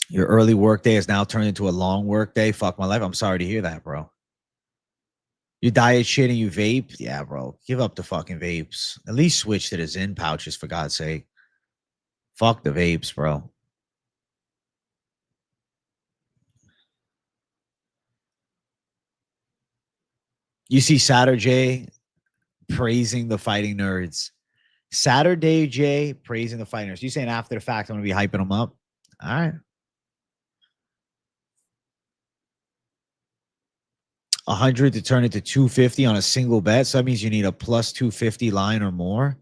Your early work day has now turned into a long work day. Fuck my life. I'm sorry to hear that, bro. You diet shit and you vape? Yeah, bro. Give up the fucking vapes. At least switch to the Zyn pouches, for God's sake. Fuck the vapes, bro. You see Saturday praising the fighting nerds. Saturday J praising the fighting nerds. You saying after the fact I'm going to be hyping them up? All right. 100 to turn it to 250 on a single bet. So that means you need a plus 250 line or more.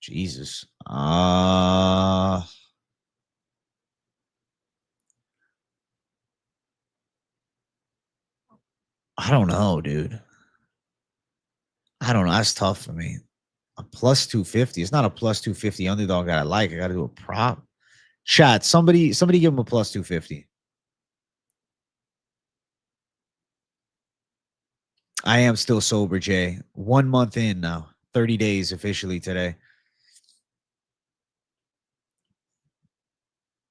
Jesus. I don't know, dude. I don't know. That's tough for me. A plus 250. It's not a plus 250 underdog that I like. I got to do a prop. Chat. Somebody give him a plus 250. I am still sober, Jay. 1 month in now. 30 days officially today.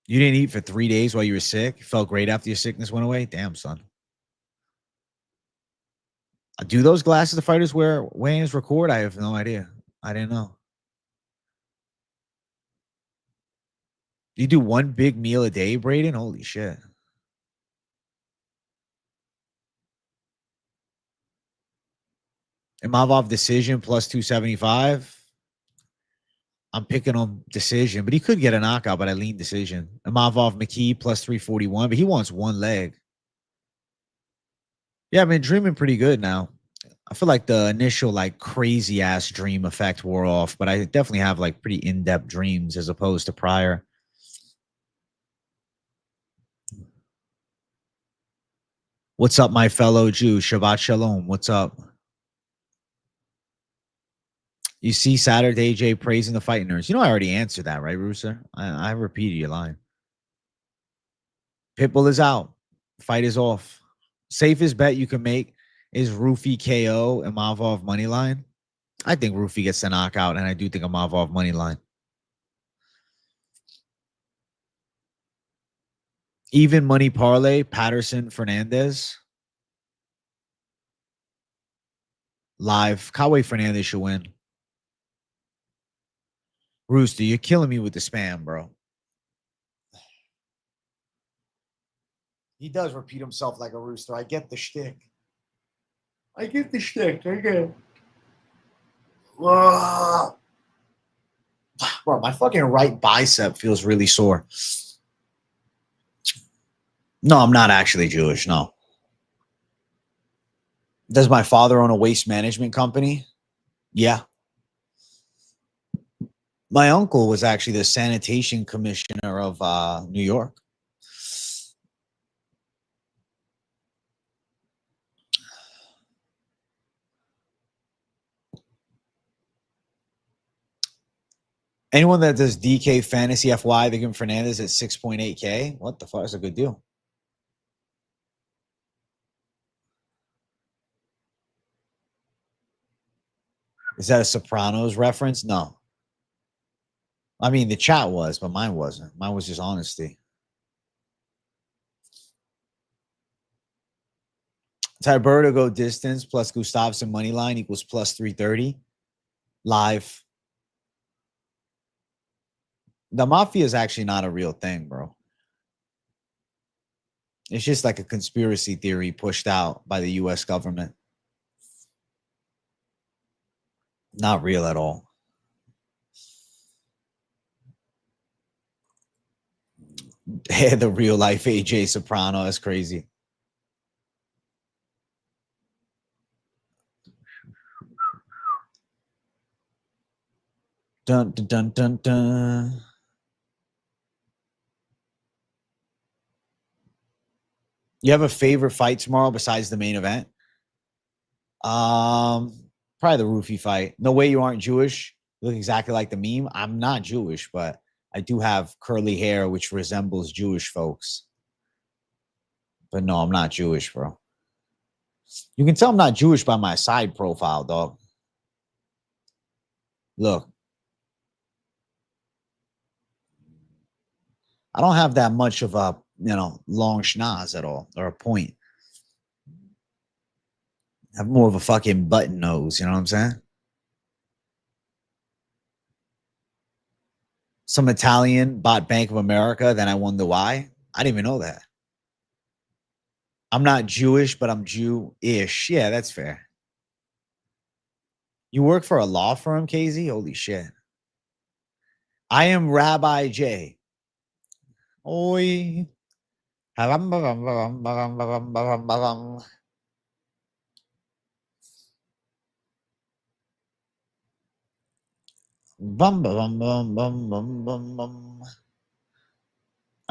You didn't eat for 3 days while you were sick? You felt great after your sickness went away? Damn, son. Do those glasses the fighters wear weigh-ins record? I have no idea. I didn't know. You do one big meal a day, Braden? Holy shit. Imavov decision plus 275. I'm picking him decision, but he could get a knockout, but I lean decision. Imavov McKee plus 341, but he wants one leg. Yeah, I've been dreaming pretty good now. I feel like the initial like crazy ass dream effect wore off, but I definitely have like pretty in-depth dreams as opposed to prior. What's up, my fellow Jew? Shabbat Shalom. What's up? You see Saturday J praising the fighting nerds. You know I already answered that, right, Rooster? I repeated your line. Pitbull is out. Fight is off. Safest bet you can make is Ruffy KO and Imavov money line. I think Ruffy gets the knockout, and I do think Imavov money line. Even money parlay, Patterson Fernandez. Live. Kawe Fernandez should win. Rooster, you're killing me with the spam, bro. He does repeat himself like a rooster. I get the shtick. I get the shtick. I get it. Bro, my fucking right bicep feels really sore. No, I'm not actually Jewish. No. Does my father own a waste management company? Yeah. My uncle was actually the sanitation commissioner of New York. Anyone that does DK Fantasy FY, they give Fernandez at 6.8K. What the fuck? That's a good deal. Is that a Sopranos reference? No. I mean, the chat was, but mine wasn't. Mine was just honesty. Tyber to go distance plus Gustafsson money line equals plus 330. Live. The mafia is actually not a real thing, bro. It's just like a conspiracy theory pushed out by the US government. Not real at all. The real life AJ Soprano. That's crazy. Dun dun dun dun dun. You have a favorite fight tomorrow besides the main event? Probably the Ruffy fight. No way you aren't Jewish. You look exactly like the meme. I'm not Jewish, but I do have curly hair which resembles Jewish folks. But no, I'm not Jewish, bro. You can tell I'm not Jewish by my side profile, dog. Look. I don't have that much of a, long schnoz at all, or a point. I have more of a fucking button nose, you know what I'm saying? Some Italian bought Bank of America, then I wonder why. I didn't even know that. I'm not Jewish, but I'm Jew-ish. Yeah, that's fair. You work for a law firm, KZ? Holy shit. I am Rabbi J. Oi. I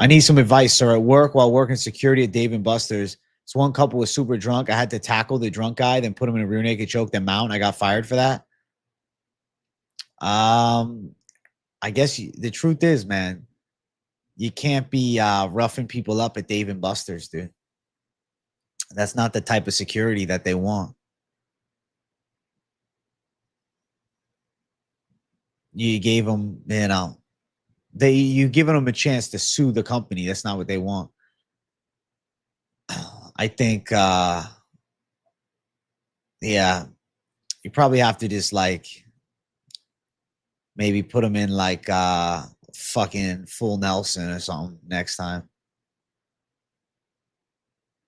need some advice, sir. At work, while working security at Dave & Buster's, this one couple was super drunk. I had to tackle the drunk guy, then put him in a rear naked choke, then mount. I got fired for that. I guess the truth is, man, you can't be roughing people up at Dave & Buster's, dude. That's not the type of security that they want. You gave them, you giving them a chance to sue the company. That's not what they want. I think, yeah, you probably have to just maybe put them in fucking full Nelson or something next time.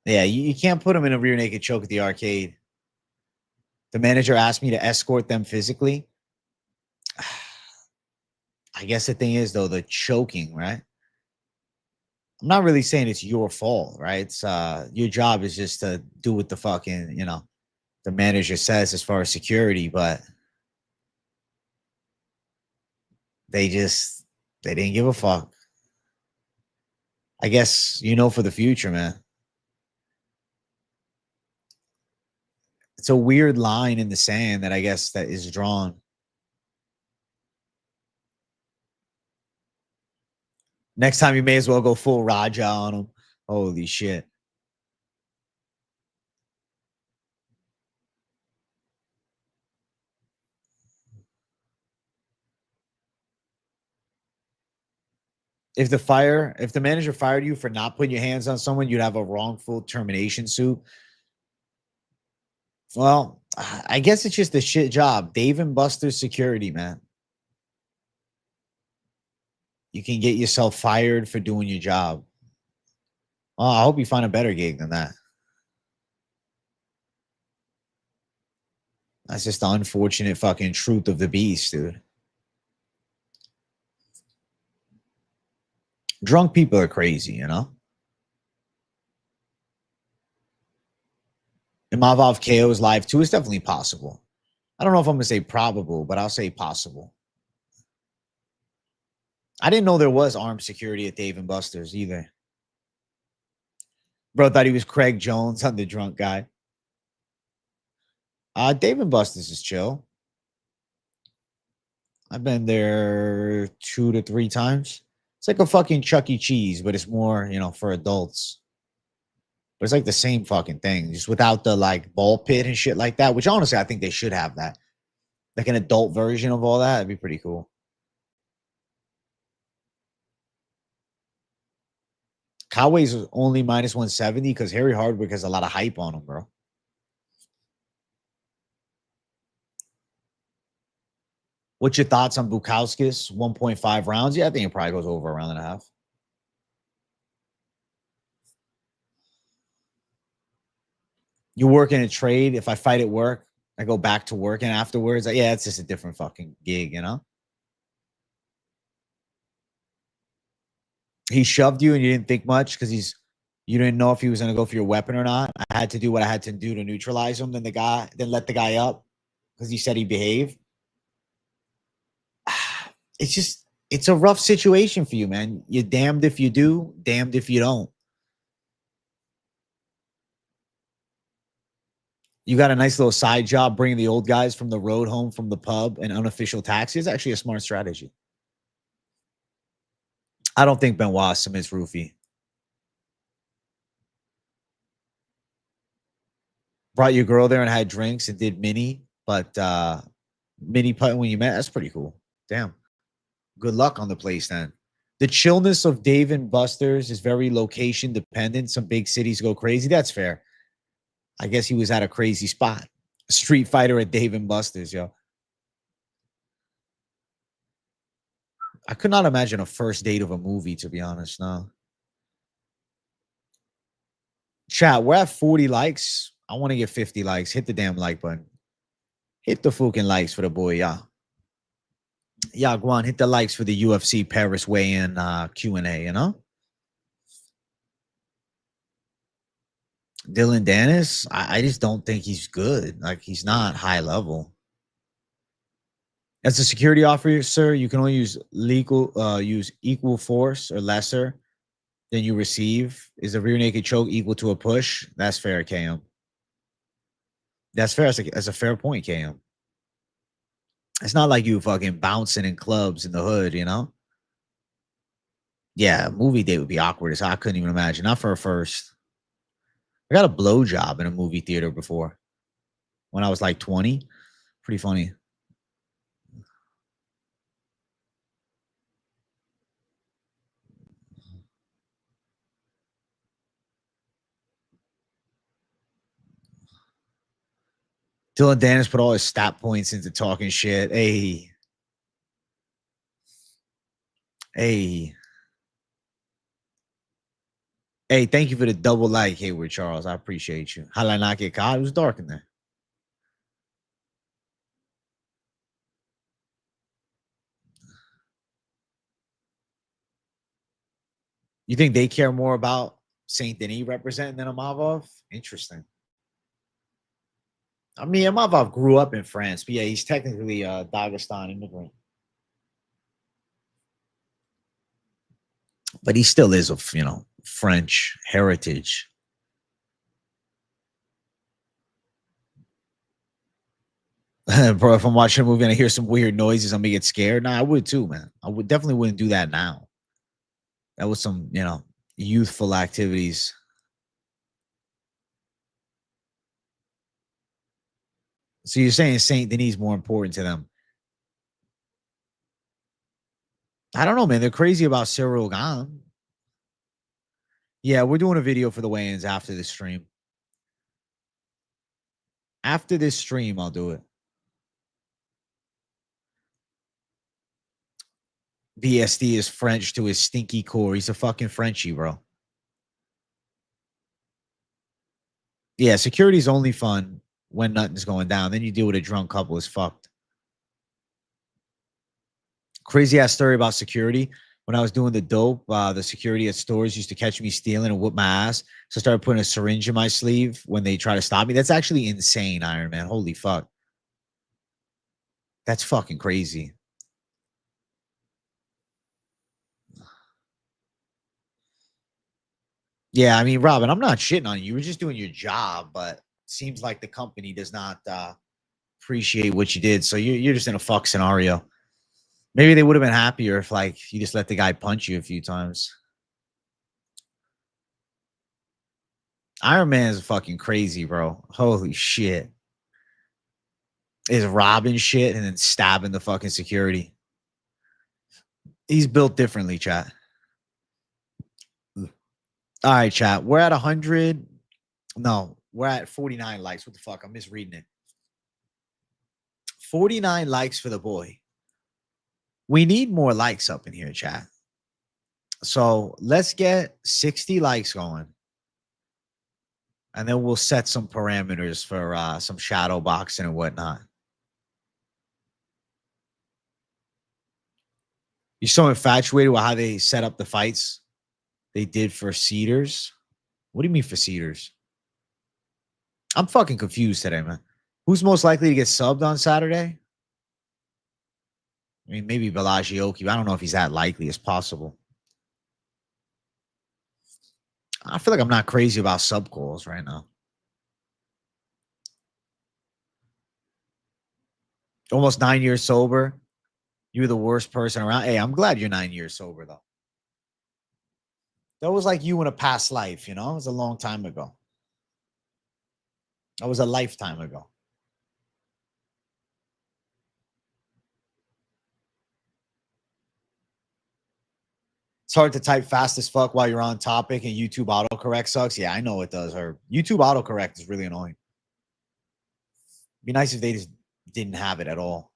Yeah, you can't put them in a rear naked choke at the arcade. The manager asked me to escort them physically. I guess the thing is, though, the choking, right? I'm not really saying it's your fault, right? It's your job is just to do what the fucking, the manager says as far as security, but they didn't give a fuck. I guess, for the future, man. It's a weird line in the sand that I guess that is drawn. Next time you may as well go full Raja on them. Holy shit. If the manager fired you for not putting your hands on someone, you'd have a wrongful termination suit. Well, I guess it's just a shit job. Dave & Buster's security, man. You can get yourself fired for doing your job. Well, I hope you find a better gig than that. That's just the unfortunate fucking truth of the beast, dude. Drunk people are crazy, Imavov KO is live too. It's definitely possible. I don't know if I'm going to say probable, but I'll say possible. I didn't know there was armed security at Dave & Buster's either. Bro thought he was Craig Jones on the drunk guy. Dave & Buster's is chill. I've been there 2 to 3 times. It's like a fucking Chuck E. Cheese, but it's more, for adults. But it's like the same fucking thing, just without the ball pit and shit like that, which honestly, I think they should have that. Like an adult version of all that. That'd be pretty cool. Cowboys only minus 170 because Harry Hardwick has a lot of hype on him, bro. What's your thoughts on Bukauskas? 1.5 rounds? Yeah, I think it probably goes over a round and a half. You work in a trade. If I fight at work, I go back to working afterwards. Yeah, it's just a different fucking gig, you know? He shoved you and you didn't think much because you didn't know if he was going to go for your weapon or not. I had to do what I had to do to neutralize him. Then let the guy up because he said he behaved. It's a rough situation for you, man. You're damned if you do, damned if you don't. You got a nice little side job bringing the old guys from the road home from the pub and unofficial taxi. It's actually a smart strategy. I don't think Benoit submits Ruffy. Brought your girl there and had drinks and did mini, but mini putt when you met. That's pretty cool. Damn. Good luck on the place then. The chillness of Dave and Buster's is very location dependent. Some big cities go crazy. That's fair. I guess he was at a crazy spot. Street Fighter at Dave and Buster's, yo. I could not imagine a first date of a movie, to be honest. No. Chat, we're at 40 likes. I want to get 50 likes. Hit the damn like button. Hit the fucking likes for the boy, yeah. Yeah, go on. Hit the likes for the UFC Paris weigh-in Q&A, you know? Dylan Dennis, I just don't think he's good. Like, he's not high level. As a security officer, you can only use equal force or lesser than you receive. Is a rear naked choke equal to a push? That's fair, KM. That's fair. That's a fair point, KM. It's not like you fucking bouncing in clubs in the hood, you know? Yeah, movie date would be awkward as I couldn't even imagine. Not for a first. I got a blowjob in a movie theater before when I was like 20. Pretty funny. Dylan Dennis put all his stat points into talking shit. Hey. Hey. Hey, thank you for the double like, Hayward Charles. I appreciate you. How did I not get caught? It was dark in there. You think they care more about Saint Denis representing than Imavov? Interesting. I mean, Imavov grew up in France, but yeah, he's technically a Dagestan immigrant. But he still is of, French heritage. Bro, if I'm watching a movie and I hear some weird noises, I'm gonna get scared. Nah, I would too, man. I would definitely wouldn't do that now. That was some, youthful activities. So you're saying Saint Denis more important to them? I don't know, man. They're crazy about Cyril Gahn. Yeah, we're doing a video for the weigh-ins after this stream. After this stream, I'll do it. BSD is French to his stinky core. He's a fucking Frenchie, bro. Yeah, security's only fun when nothing's going down. Then you deal with a drunk couple is fucked. Crazy ass story about security. When I was doing the dope, the security at stores used to catch me stealing and whoop my ass. So I started putting a syringe in my sleeve when they try to stop me. That's actually insane, Iron Man. Holy fuck. That's fucking crazy. Yeah, I mean, Robin, I'm not shitting on you. You were just doing your job, but it seems like the company does not appreciate what you did. So you're just in a fuck scenario. Maybe they would have been happier if like you just let the guy punch you a few times. Iron Man is fucking crazy, bro. Holy shit. is robbing shit and then stabbing the fucking security. He's built differently, chat. All right, chat. We're at 100. No, we're at 49 likes. What the fuck? I'm misreading it. 49 likes for the boy. We need more likes up in here, chat. So let's get 60 likes going. And then we'll set some parameters for some shadow boxing and whatnot. You're so infatuated with how they set up the fights they did for Cedars. What do you mean for Cedars? I'm fucking confused today, man. Who's most likely to get subbed on Saturday? I mean, maybe Belagioki. I don't know if he's that likely as possible. I feel like I'm not crazy about sub calls right now. Almost 9 years sober. You're the worst person around. Hey, I'm glad you're 9 years sober, though. That was like you in a past life, you know? It was a long time ago. That was a lifetime ago. It's hard to type fast as fuck while you're on topic and YouTube autocorrect sucks. Yeah, I know it does. Or YouTube autocorrect is really annoying. Be nice if they just didn't have it at all.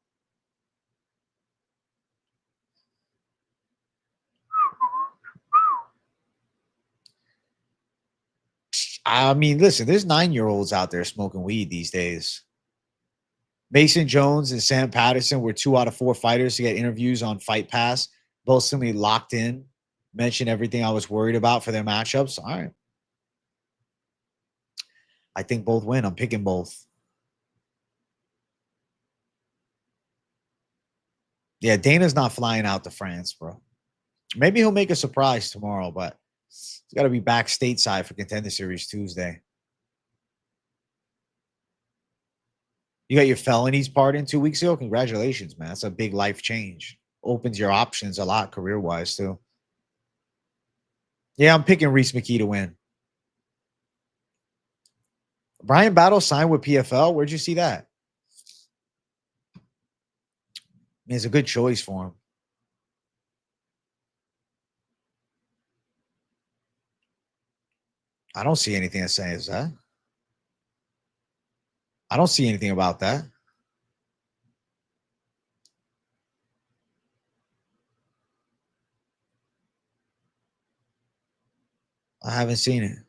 I mean, listen, there's 9-year-olds out there smoking weed these days. Mason Jones and Sam Patterson were 2 out of 4 fighters to get interviews on Fight Pass. Both suddenly locked in, mentioned everything I was worried about for their matchups. All right. I think both win. I'm picking both. Yeah, Dana's not flying out to France, bro. Maybe he'll make a surprise tomorrow, but he's got to be back stateside for Contender Series Tuesday. You got your felonies pardon 2 weeks ago. Congratulations, man. That's a big life change. Opens your options a lot career-wise, too. Yeah, I'm picking Reese McKee to win. Brian Battle signed with PFL. Where'd you see that? It's a good choice for him. I don't see anything that says that. I don't see anything about that. I haven't seen it.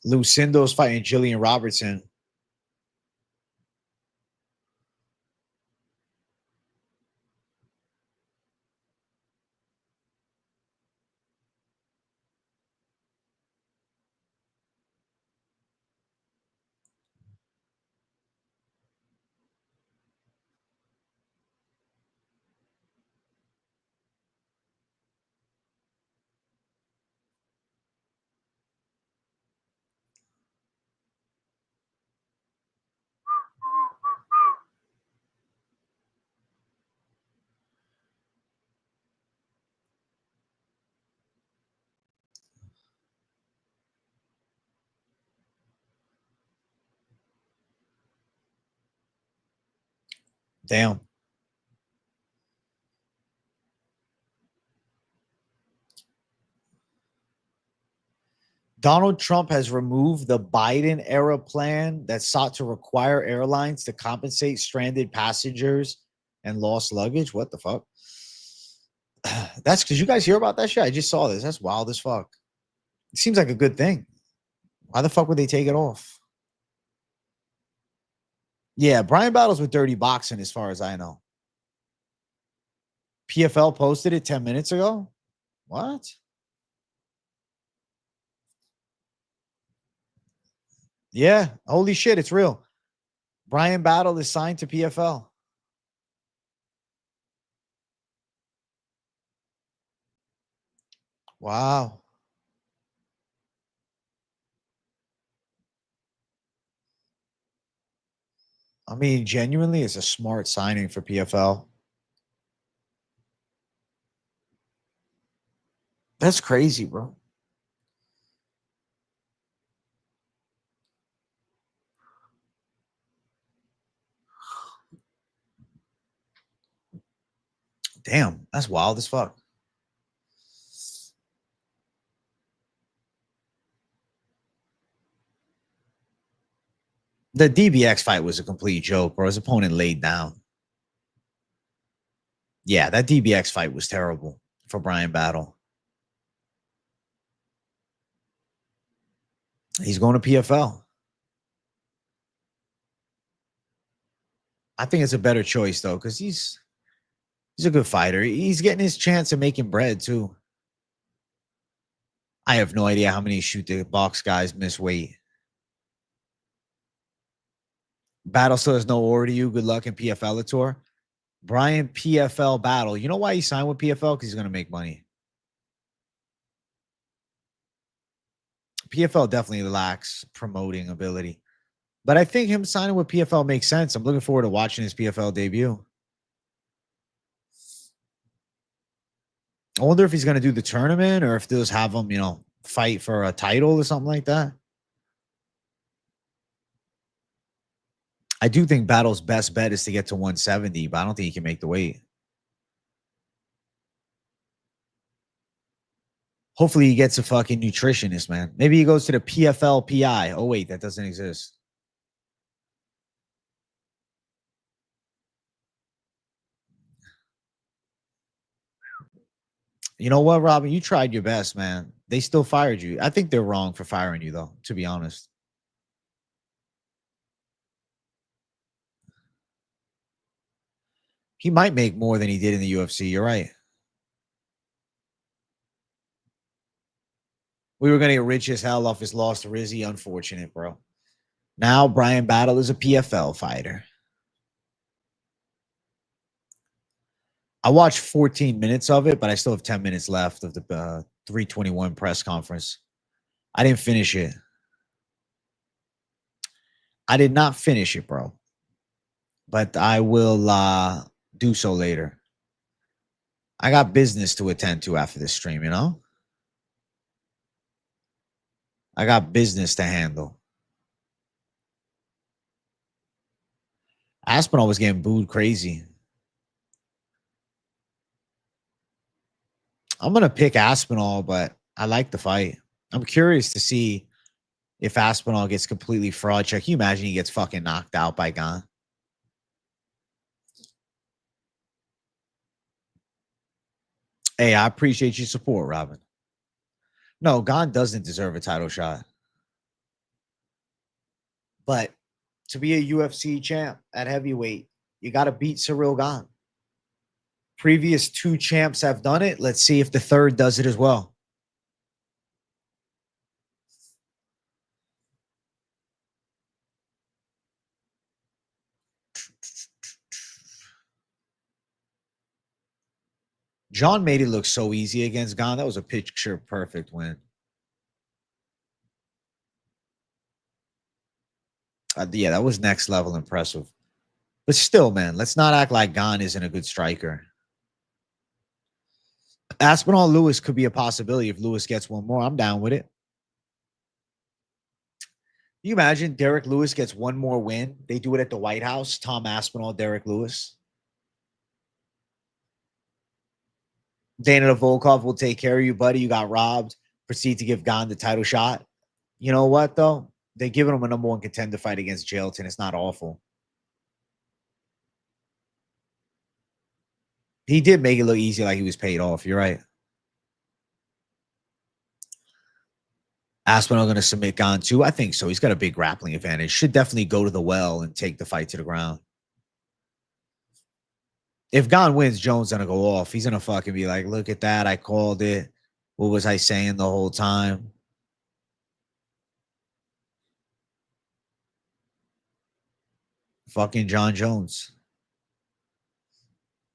Lucindo's fighting Jillian Robertson. Damn. Donald Trump has removed the Biden era plan that sought to require airlines to compensate stranded passengers and lost luggage. What the fuck? That's because you guys hear about that shit. I just saw this. That's wild as fuck. It seems like a good thing. Why the fuck would they take it off? Yeah, Brian Battles with Dirty Boxing, as far as I know. PFL posted it 10 minutes ago. What? Yeah. Holy shit, it's real. Brian Battle is signed to PFL. Wow. I mean, genuinely, it's a smart signing for PFL. That's crazy, bro. Damn, that's wild as fuck. The DBX fight was a complete joke, bro. His opponent laid down. Yeah, that DBX fight was terrible for Brian Battle. He's going to PFL. I think it's a better choice though, because he's a good fighter. He's getting his chance of making bread too. I have no idea how many shoot the box guys miss weight. Battle still has no order to you. Good luck in PFL tour. Brian PFL Battle. You know why he signed with PFL? Because he's going to make money. PFL definitely lacks promoting ability. But I think him signing with PFL makes sense. I'm looking forward to watching his PFL debut. I wonder if he's going to do the tournament or if they'll just have him, fight for a title or something like that. I do think Battle's best bet is to get to 170, but I don't think he can make the weight. Hopefully he gets a fucking nutritionist, man. Maybe he goes to the PFL PI. Oh, wait, that doesn't exist. You know what, Robin? You tried your best, man. They still fired you. I think they're wrong for firing you, though, to be honest. He might make more than he did in the UFC. You're right. We were going to get rich as hell off his loss to Rizzy. Unfortunate, bro. Now Brian Battle is a PFL fighter. I watched 14 minutes of it, but I still have 10 minutes left of the 321 press conference. I didn't finish it. I did not finish it, bro. But I will do so later. I got business to attend to after this stream, I got business to handle. Aspinall was getting booed crazy. I'm going to pick Aspinall, but I like the fight. I'm curious to see if Aspinall gets completely fraud checked. Can you imagine he gets fucking knocked out by Gane? Hey, I appreciate your support, Robin. No, Gane doesn't deserve a title shot. But to be a UFC champ at heavyweight, you got to beat Cyril Gane. Previous 2 champs have done it. Let's see if the third does it as well. John made it look so easy against Gane. That was a picture perfect win. Yeah, that was next level impressive. But still, man, let's not act like Gane isn't a good striker. Aspinall Lewis could be a possibility if Lewis gets one more. I'm down with it. Can you imagine Derek Lewis gets one more win? They do it at the White House. Tom Aspinall, Derek Lewis. Dana Volkov will take care of you, buddy. You got robbed. Proceed to give Gane the title shot. You know what, though? They're giving him a #1 contender fight against Jailton. It's not awful. He did make it look easy like he was paid off. You're right. Aspinall going to submit Gane too? I think so. He's got a big grappling advantage. Should definitely go to the well and take the fight to the ground. If Gane wins, Jones going to go off. He's going to fucking be like, look at that. I called it. What was I saying the whole time? Fucking John Jones.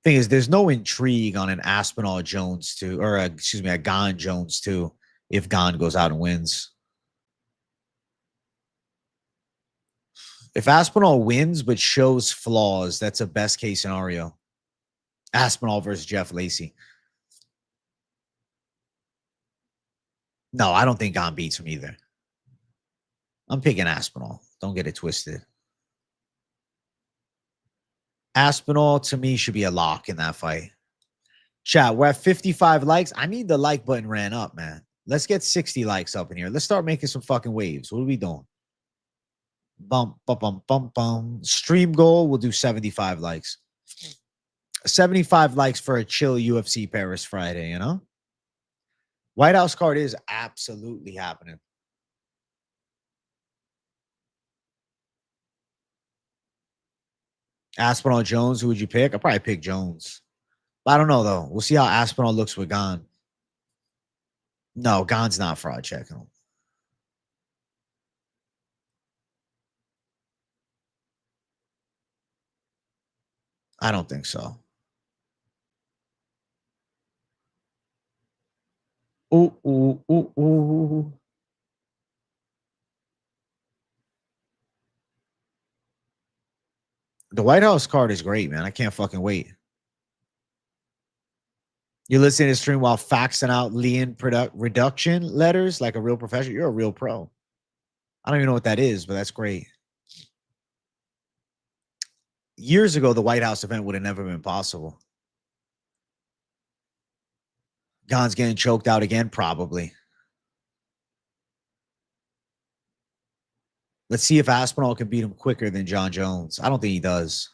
Thing is, there's no intrigue on an Aspinall Jones too, or excuse me, a Gane Jones too, if Gane goes out and wins. If Aspinall wins but shows flaws, that's a best case scenario. Aspinall versus Jeff Lacey. No, I don't think Gon beats him either. I'm picking Aspinall. Don't get it twisted. Aspinall to me should be a lock in that fight. Chat, we're at 55 likes. I need the like button ran up, man. Let's get 60 likes up in here. Let's start making some fucking waves. What are we doing? Bump, bump, bump, bump, bump. Stream goal, we'll do 75 likes. 75 likes for a chill UFC Paris Friday, you know? White House card is absolutely happening. Aspinall Jones, who would you pick? I'd probably pick Jones. I don't know, though. We'll see how Aspinall looks with Gon. No, Gon's not fraud checking him. I don't think so. Ooh, ooh, ooh, ooh. The White House card is great, man. I can't fucking wait. You're listening to stream while faxing out Lean reduction letters like a real professional. You're a real pro. I don't even know what that is, but that's great. Years ago, the White House event would have never been possible. Gon's getting choked out again, probably. Let's see if Aspinall can beat him quicker than John Jones. I don't think he does.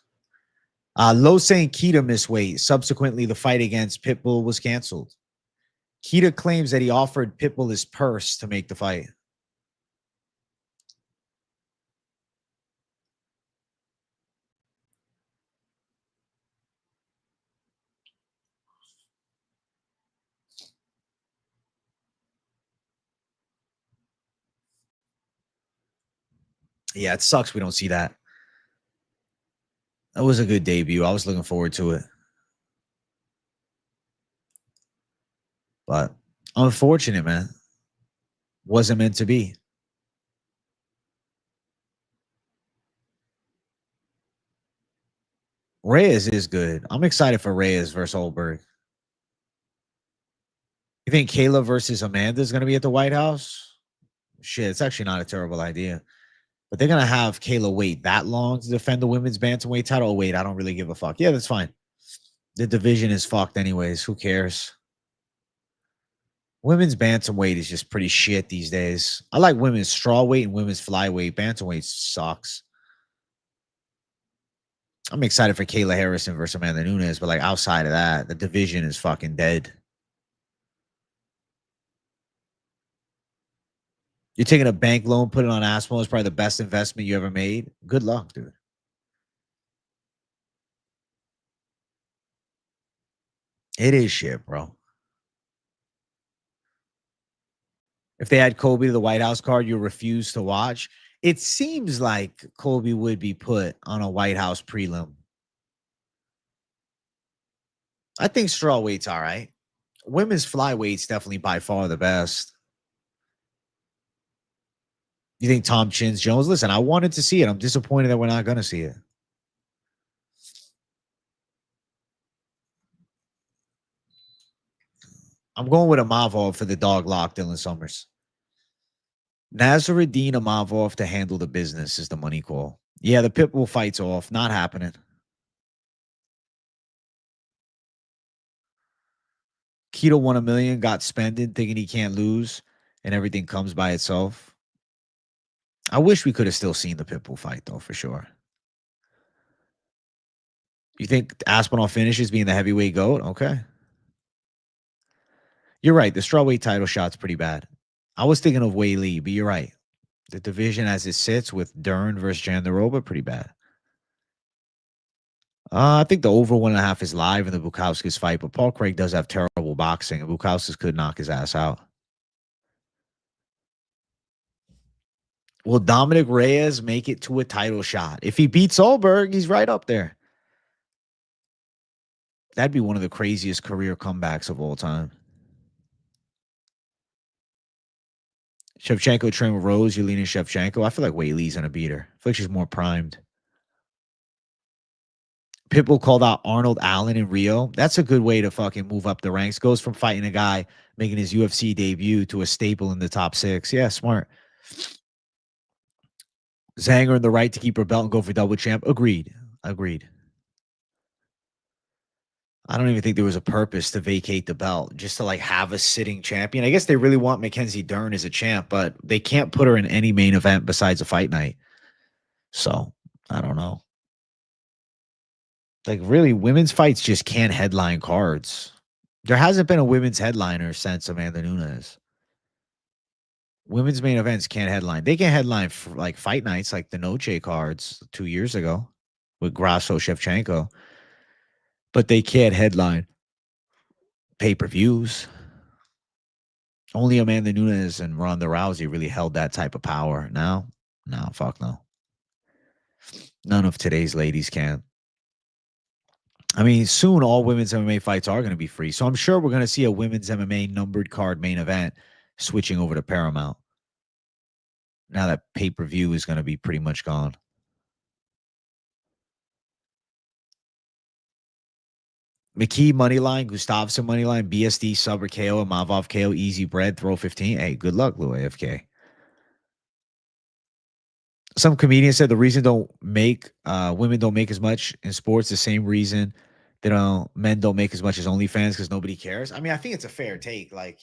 Low saying Keita missed weight. Subsequently, the fight against Pitbull was canceled. Keita claims that he offered Pitbull his purse to make the fight. Yeah, it sucks we don't see that. That was a good debut. I was looking forward to it. But unfortunate, man. Wasn't meant to be. Reyes is good. I'm excited for Reyes versus Olberg. You think Kayla versus Amanda is going to be at the White House? Shit, it's actually not a terrible idea. But they're going to have Kayla wait that long to defend the women's bantamweight title. Oh, wait, I don't really give a fuck. Yeah, that's fine. The division is fucked anyways. Who cares? Women's bantamweight is just pretty shit these days. I like women's strawweight and women's flyweight. Bantamweight sucks. I'm excited for Kayla Harrison versus Amanda Nunes, but like outside of that, the division is fucking dead. You're taking a bank loan, put it on Aspinall. It's probably the best investment you ever made. Good luck, dude. It is shit, bro. If they had Kobe to the White House card, you refuse to watch. It seems like Kobe would be put on a White House prelim. I think strawweight's all right. Women's flyweight's definitely by far the best. You think Tom Chin's Jones? Listen, I wanted to see it. I'm disappointed that we're not going to see it. I'm going with Imavov for the dog lock, Dylan Summers. Nazaruddin Imavov to handle the business is the money call. Yeah, the Pitbull fight's off. Not happening. Keto won $1 million, got spending, thinking he can't lose, and everything comes by itself. I wish we could have still seen the Pitbull fight, though, for sure. You think Aspinall finishes being the heavyweight GOAT? Okay. You're right. The strawweight title shot's pretty bad. I was thinking of Wei Lee, but you're right. The division as it sits with Dern versus Jandaroba, pretty bad. I think the over 1.5 is live in the Bukauskas fight, but Paul Craig does have terrible boxing, and Bukauskas could knock his ass out. Will Dominic Reyes make it to a title shot? If he beats Solberg, he's right up there. That'd be one of the craziest career comebacks of all time. Shevchenko train with Rose. You're leaning Shevchenko. I feel like Wei Lee's gonna beat her. I feel like she's more primed. Pitbull called out Arnold Allen in Rio. That's a good way to fucking move up the ranks. Goes from fighting a guy making his UFC debut to a staple in the top 6. Yeah, smart. Zhang earned the right to keep her belt and go for double champ. Agreed. Agreed. I don't even think there was a purpose to vacate the belt, just to like have a sitting champion. I guess they really want Mackenzie Dern as a champ, but they can't put her in any main event besides a fight night. So I don't know. Like really, women's fights just can't headline cards. There hasn't been a women's headliner since Amanda Nunes. Women's main events can't headline. They can headline for like fight nights, like the Noche cards 2 years ago with Grasso Shevchenko, but they can't headline pay-per-views. Only Amanda Nunes and Ronda Rousey really held that type of power. Now, no, fuck no. None of today's ladies can. I mean, soon all women's MMA fights are going to be free. So I'm sure we're going to see a women's MMA numbered card main event switching over to Paramount. Now that pay-per-view is going to be pretty much gone. McKee Moneyline, Gustafsson Moneyline, BSD, Sub or KO, Imavov KO, Easy Bread, throw 15. Hey, good luck, Lou AFK. Some comedian said the reason women don't make as much in sports, the same reason that men don't make as much as OnlyFans because nobody cares. I mean, I think it's a fair take. Like,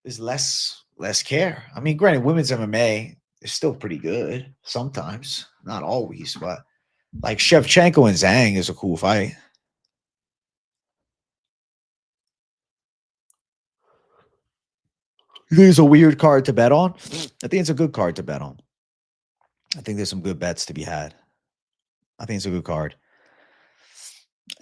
there's less care. I mean, granted, women's MMA is still pretty good sometimes, not always, but like Shevchenko and Zhang is a cool fight. You think it's a weird card to bet on? I think it's a good card to bet on. I think there's some good bets to be had. I think it's a good card.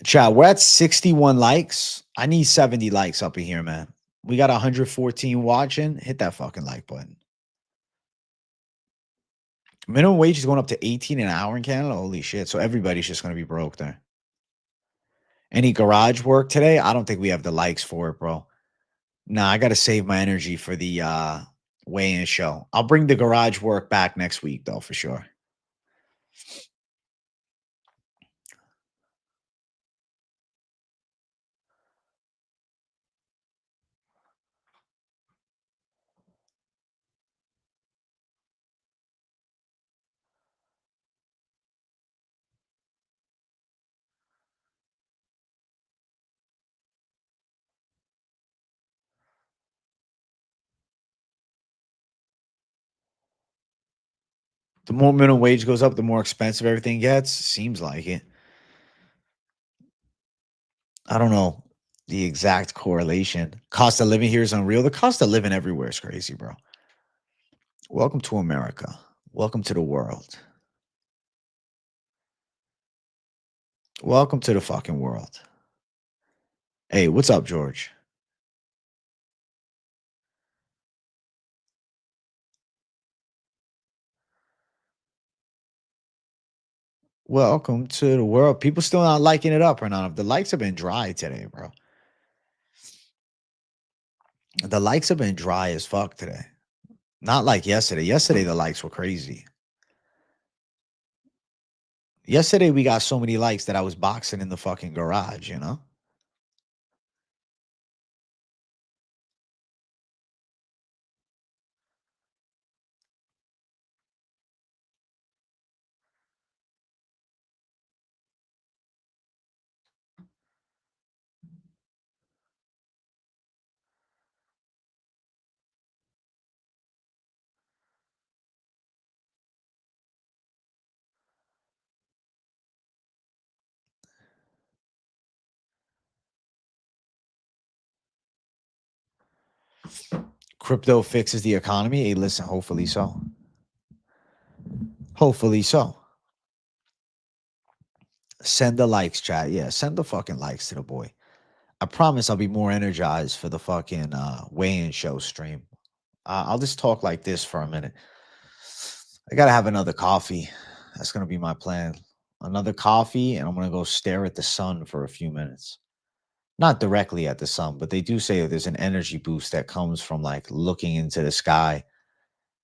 Chat, we're at 61 likes. I need 70 likes up in here, man. We got 114 watching. Hit that fucking like button. Minimum wage is going up to 18 an hour in Canada. Holy shit. So everybody's just going to be broke there. Any garage work today? I don't think we have the likes for it, bro. Nah, I got to save my energy for the weigh-in show. I'll bring the garage work back next week, though, for sure. The more minimum wage goes up, the more expensive everything gets. Seems like it. I don't know the exact correlation. Cost of living here is unreal. The cost of living everywhere is crazy, bro. Welcome to America. Welcome to the world. Welcome to the fucking world. Hey, what's up, George? Welcome to the world. People still not liking it up or not. The likes have been dry today, bro. The likes have been dry as fuck today. Not like yesterday. Yesterday, the likes were crazy. Yesterday, we got so many likes that I was boxing in the fucking garage, Crypto fixes the economy. Hey, listen, hopefully so. Hopefully so. Send the likes, chat. Yeah, send the fucking likes to the boy. I promise I'll be more energized for the fucking weigh-in show stream. I'll just talk like this for a minute. I gotta have another coffee. That's gonna be my plan. Another coffee, and I'm gonna go stare at the sun for a few minutes. Not directly at the sun, but they do say that there's an energy boost that comes from like looking into the sky.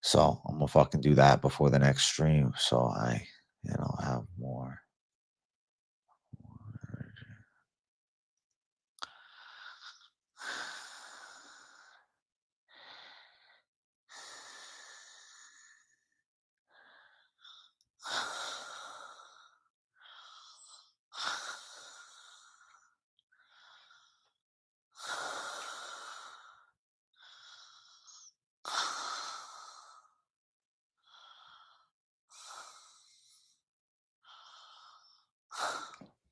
So I'm gonna fucking do that before the next stream. So I have more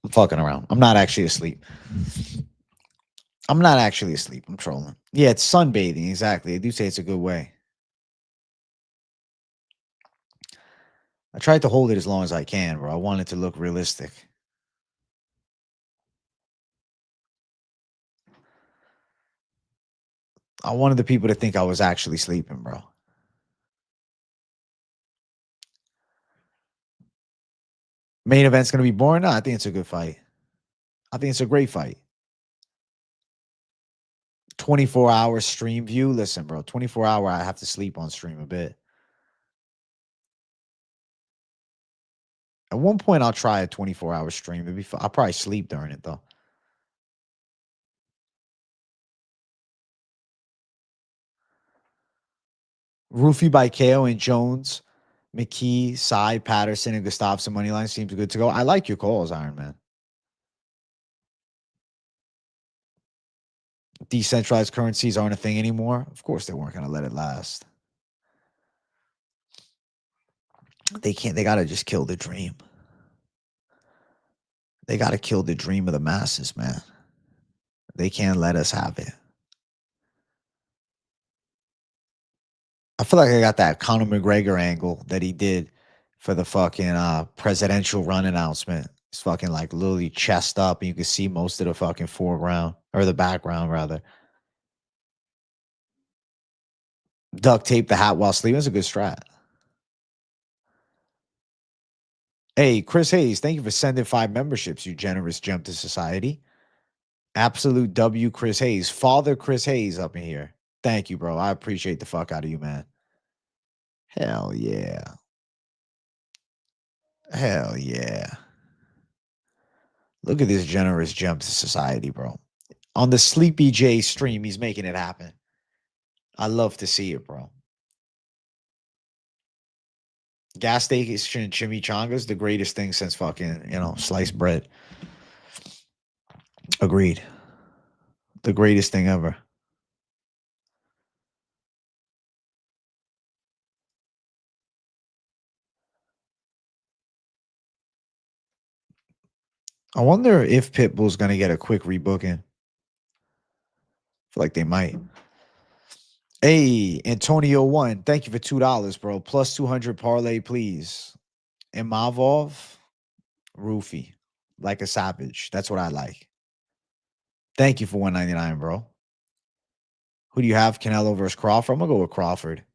I'm fucking around. I'm not actually asleep. I'm not actually asleep. I'm trolling. Yeah, it's sunbathing. Exactly. I do say it's a good way. I tried to hold it as long as I can, bro. I want it to look realistic. I wanted the people to think I was actually sleeping, bro. Main event's gonna be boring. No, I think it's a good fight. I think it's a great fight. 24-hour stream view. Listen, bro. 24-hour. I have to sleep on stream a bit. At one point, I'll try a 24-hour stream. It'd be I'll probably sleep during it though. Ruffy by KO and Jones, McKee, Cy, Patterson, and Gustafsson moneyline seems good to go. I like your calls, Iron Man. Decentralized currencies aren't a thing anymore. Of course, they weren't going to let it last. They can't. They got to just kill the dream. They got to kill the dream of the masses, man. They can't let us have it. I feel like I got that Conor McGregor angle that he did for the fucking presidential run announcement. It's fucking like literally chest up, and you can see most of the fucking foreground or the background rather. Duct tape the hat while sleeping is a good strat. Hey, Chris Hayes, thank you for sending 5 memberships, you generous gem to society. Absolute W, Chris Hayes. Father Chris Hayes up in here. Thank you, bro. I appreciate the fuck out of you, man. Hell yeah. Hell yeah. Look at this generous gem to society, bro. On the Sleepy J stream, he's making it happen. I love to see it, bro. Gas station chimichangas, the greatest thing since fucking, sliced bread. Agreed. The greatest thing ever. I wonder if Pitbull's going to get a quick rebooking. I feel like they might. Hey, Antonio 1, thank you for $2, bro. Plus 200 parlay, please. Imavov, Ruffy, like a savage. That's what I like. Thank you for 199, bro. Who do you have? Canelo versus Crawford? I'm going to go with Crawford.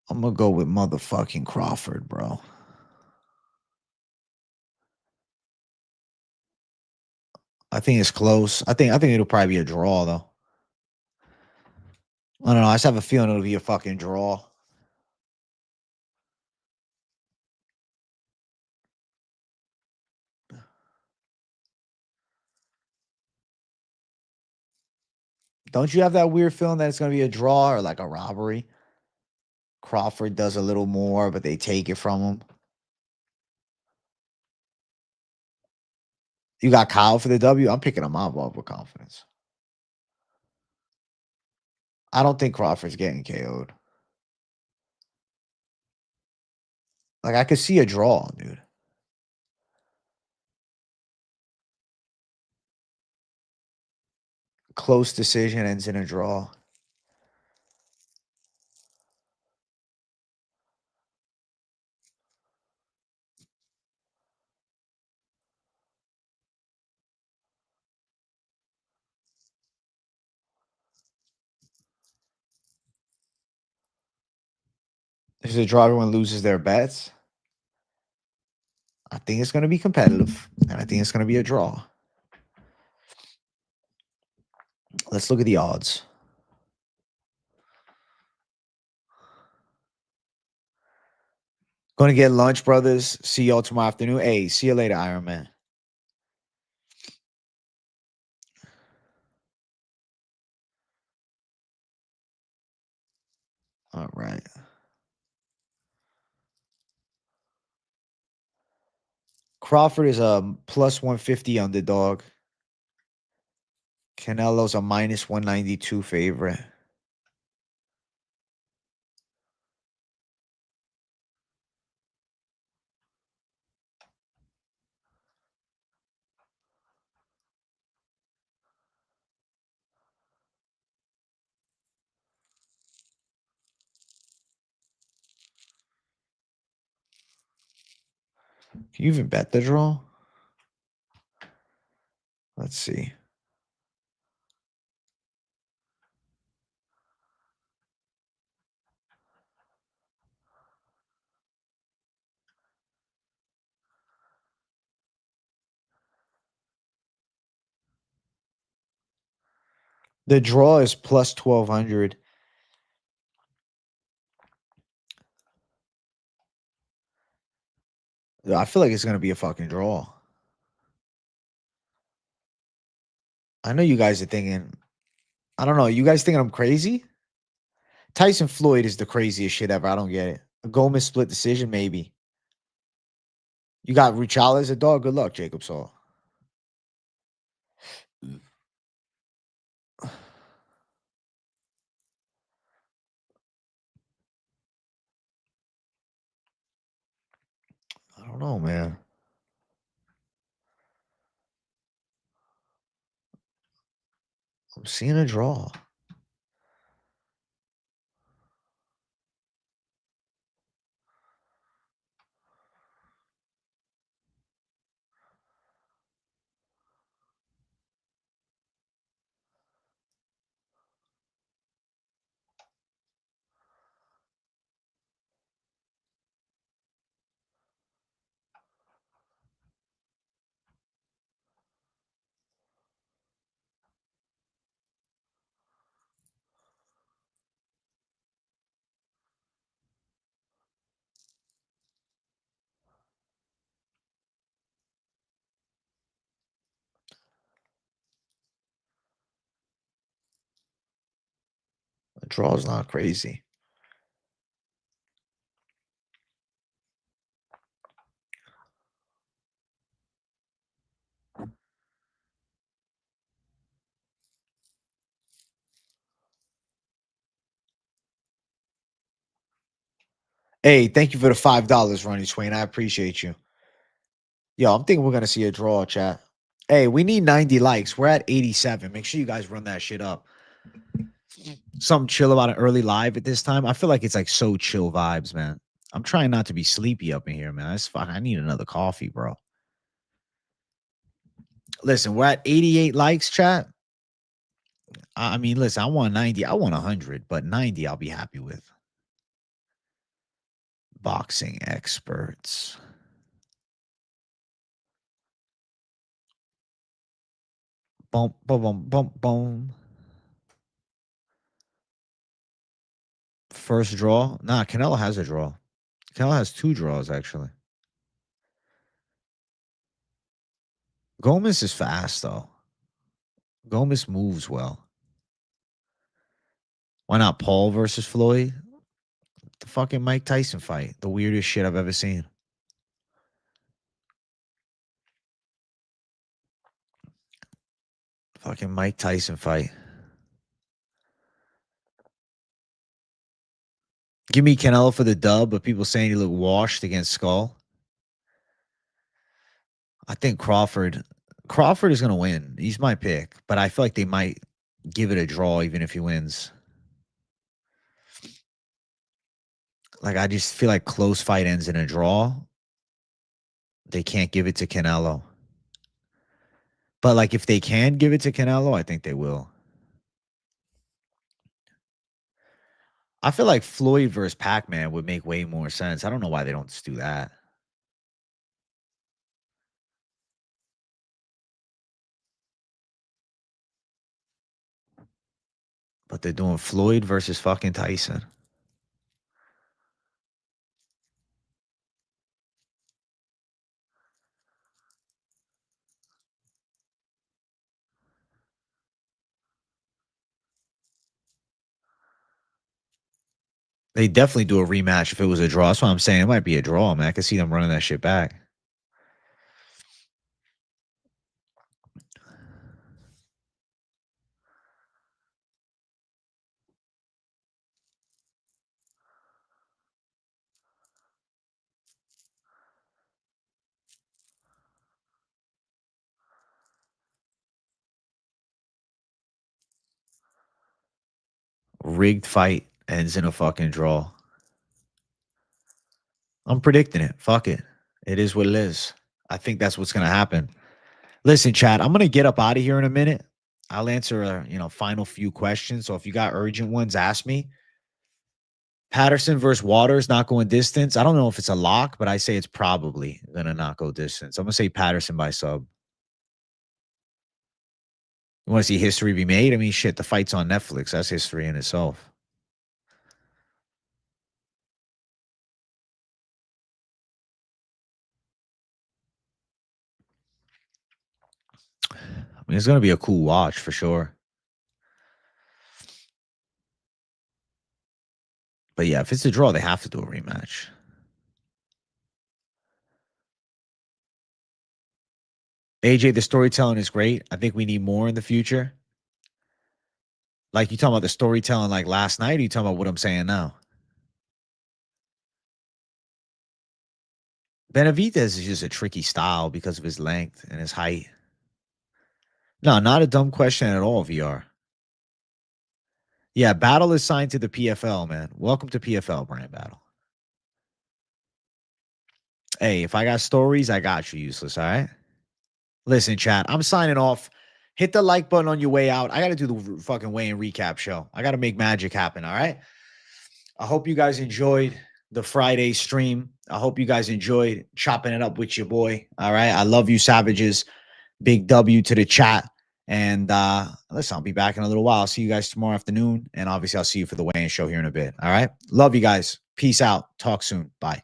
I'm going to go with motherfucking Crawford, bro. I think it's close. I think it'll probably be a draw, though. I don't know. I just have a feeling it'll be a fucking draw. Don't you have that weird feeling that it's going to be a draw or like a robbery? Crawford does a little more, but they take it from him. You got Kyle for the W? I'm picking him up with confidence. I don't think Crawford's getting KO'd. Like, I could see a draw, dude. Close decision ends in a draw. If it's a draw, everyone loses their bets. I think it's going to be competitive, and I think it's going to be a draw. Let's look at the odds. Going to get lunch, brothers. See y'all tomorrow afternoon. Hey, see you later, Iron Man. All right. Crawford is a plus 150 underdog. Canelo's a minus 192 favorite. Can you even bet the draw? Let's see. The draw is plus 1,200. I feel like it's going to be a fucking draw. I know you guys are thinking, I don't know. You guys thinking I'm crazy? Tyson Floyd is the craziest shit ever. I don't get it. A Gomez split decision, maybe. You got Ruchala as a dog. Good luck, Jacob Saul. I don't know, man. I'm seeing a draw. The draw's not crazy. Hey, thank you for the $5, Ronnie Swain. I appreciate you. Yo, I'm thinking we're going to see a draw, chat. Hey, we need 90 likes. We're at 87. Make sure you guys run that shit up. Something chill about an early live at this time. I feel like it's like so chill vibes, man. I'm trying not to be sleepy up in here, man. That's fine. I need another coffee, bro. Listen, we're at 88 likes, chat. I mean, listen, I want 90. I want 100, but 90 I'll be happy with. Boxing experts. Boom, boom, boom, boom, boom. First draw. Nah, Canelo has a draw. Canelo has 2 draws, actually. Gomez is fast, though. Gomez moves well. Why not Paul versus Floyd? The fucking Mike Tyson fight. The weirdest shit I've ever seen. Fucking Mike Tyson fight. Give me Canelo for the dub, but people saying he looked washed against Skull. I think Crawford is going to win. He's my pick, but I feel like they might give it a draw even if he wins. Like, I just feel like close fight ends in a draw. They can't give it to Canelo. But, like, if they can give it to Canelo, I think they will. I feel like Floyd versus Pac-Man would make way more sense. I don't know why they don't just do that. But they're doing Floyd versus fucking Tyson. They definitely do a rematch if it was a draw. That's what I'm saying. It might be a draw, man. I can see them running that shit back. Rigged fight ends in a fucking draw. I'm predicting it. Fuck it. It is what it is. I think that's what's gonna happen. Listen, chat, I'm gonna get up out of here in a minute. I'll answer final few questions. So if you got urgent ones, ask me. Patterson versus Waters not going distance. I don't know if it's a lock, but I say it's probably gonna not go distance. I'm gonna say Patterson by sub. You want to see history be made? I mean, shit, the fight's on Netflix. That's history in itself. I mean, it's gonna be a cool watch for sure. But yeah, if it's a draw, they have to do a rematch. AJ, the storytelling is great. I think we need more in the future. Like, you talking about the storytelling like last night, or you talking about what I'm saying now? Benavidez is just a tricky style because of his length and his height. No, not a dumb question at all, VR. Yeah, Battle is signed to the PFL, man. Welcome to PFL, Brian Battle. Hey, if I got stories, I got you, useless, all right? Listen, chat, I'm signing off. Hit the like button on your way out. I got to do the fucking weigh-in recap show. I got to make magic happen, all right? I hope you guys enjoyed the Friday stream. I hope you guys enjoyed chopping it up with your boy, all right? I love you, savages. Big W to the chat. And listen, I'll be back in a little while. I'll see you guys tomorrow afternoon. And obviously, I'll see you for the weigh-in show here in a bit, all right? Love you guys. Peace out. Talk soon. Bye.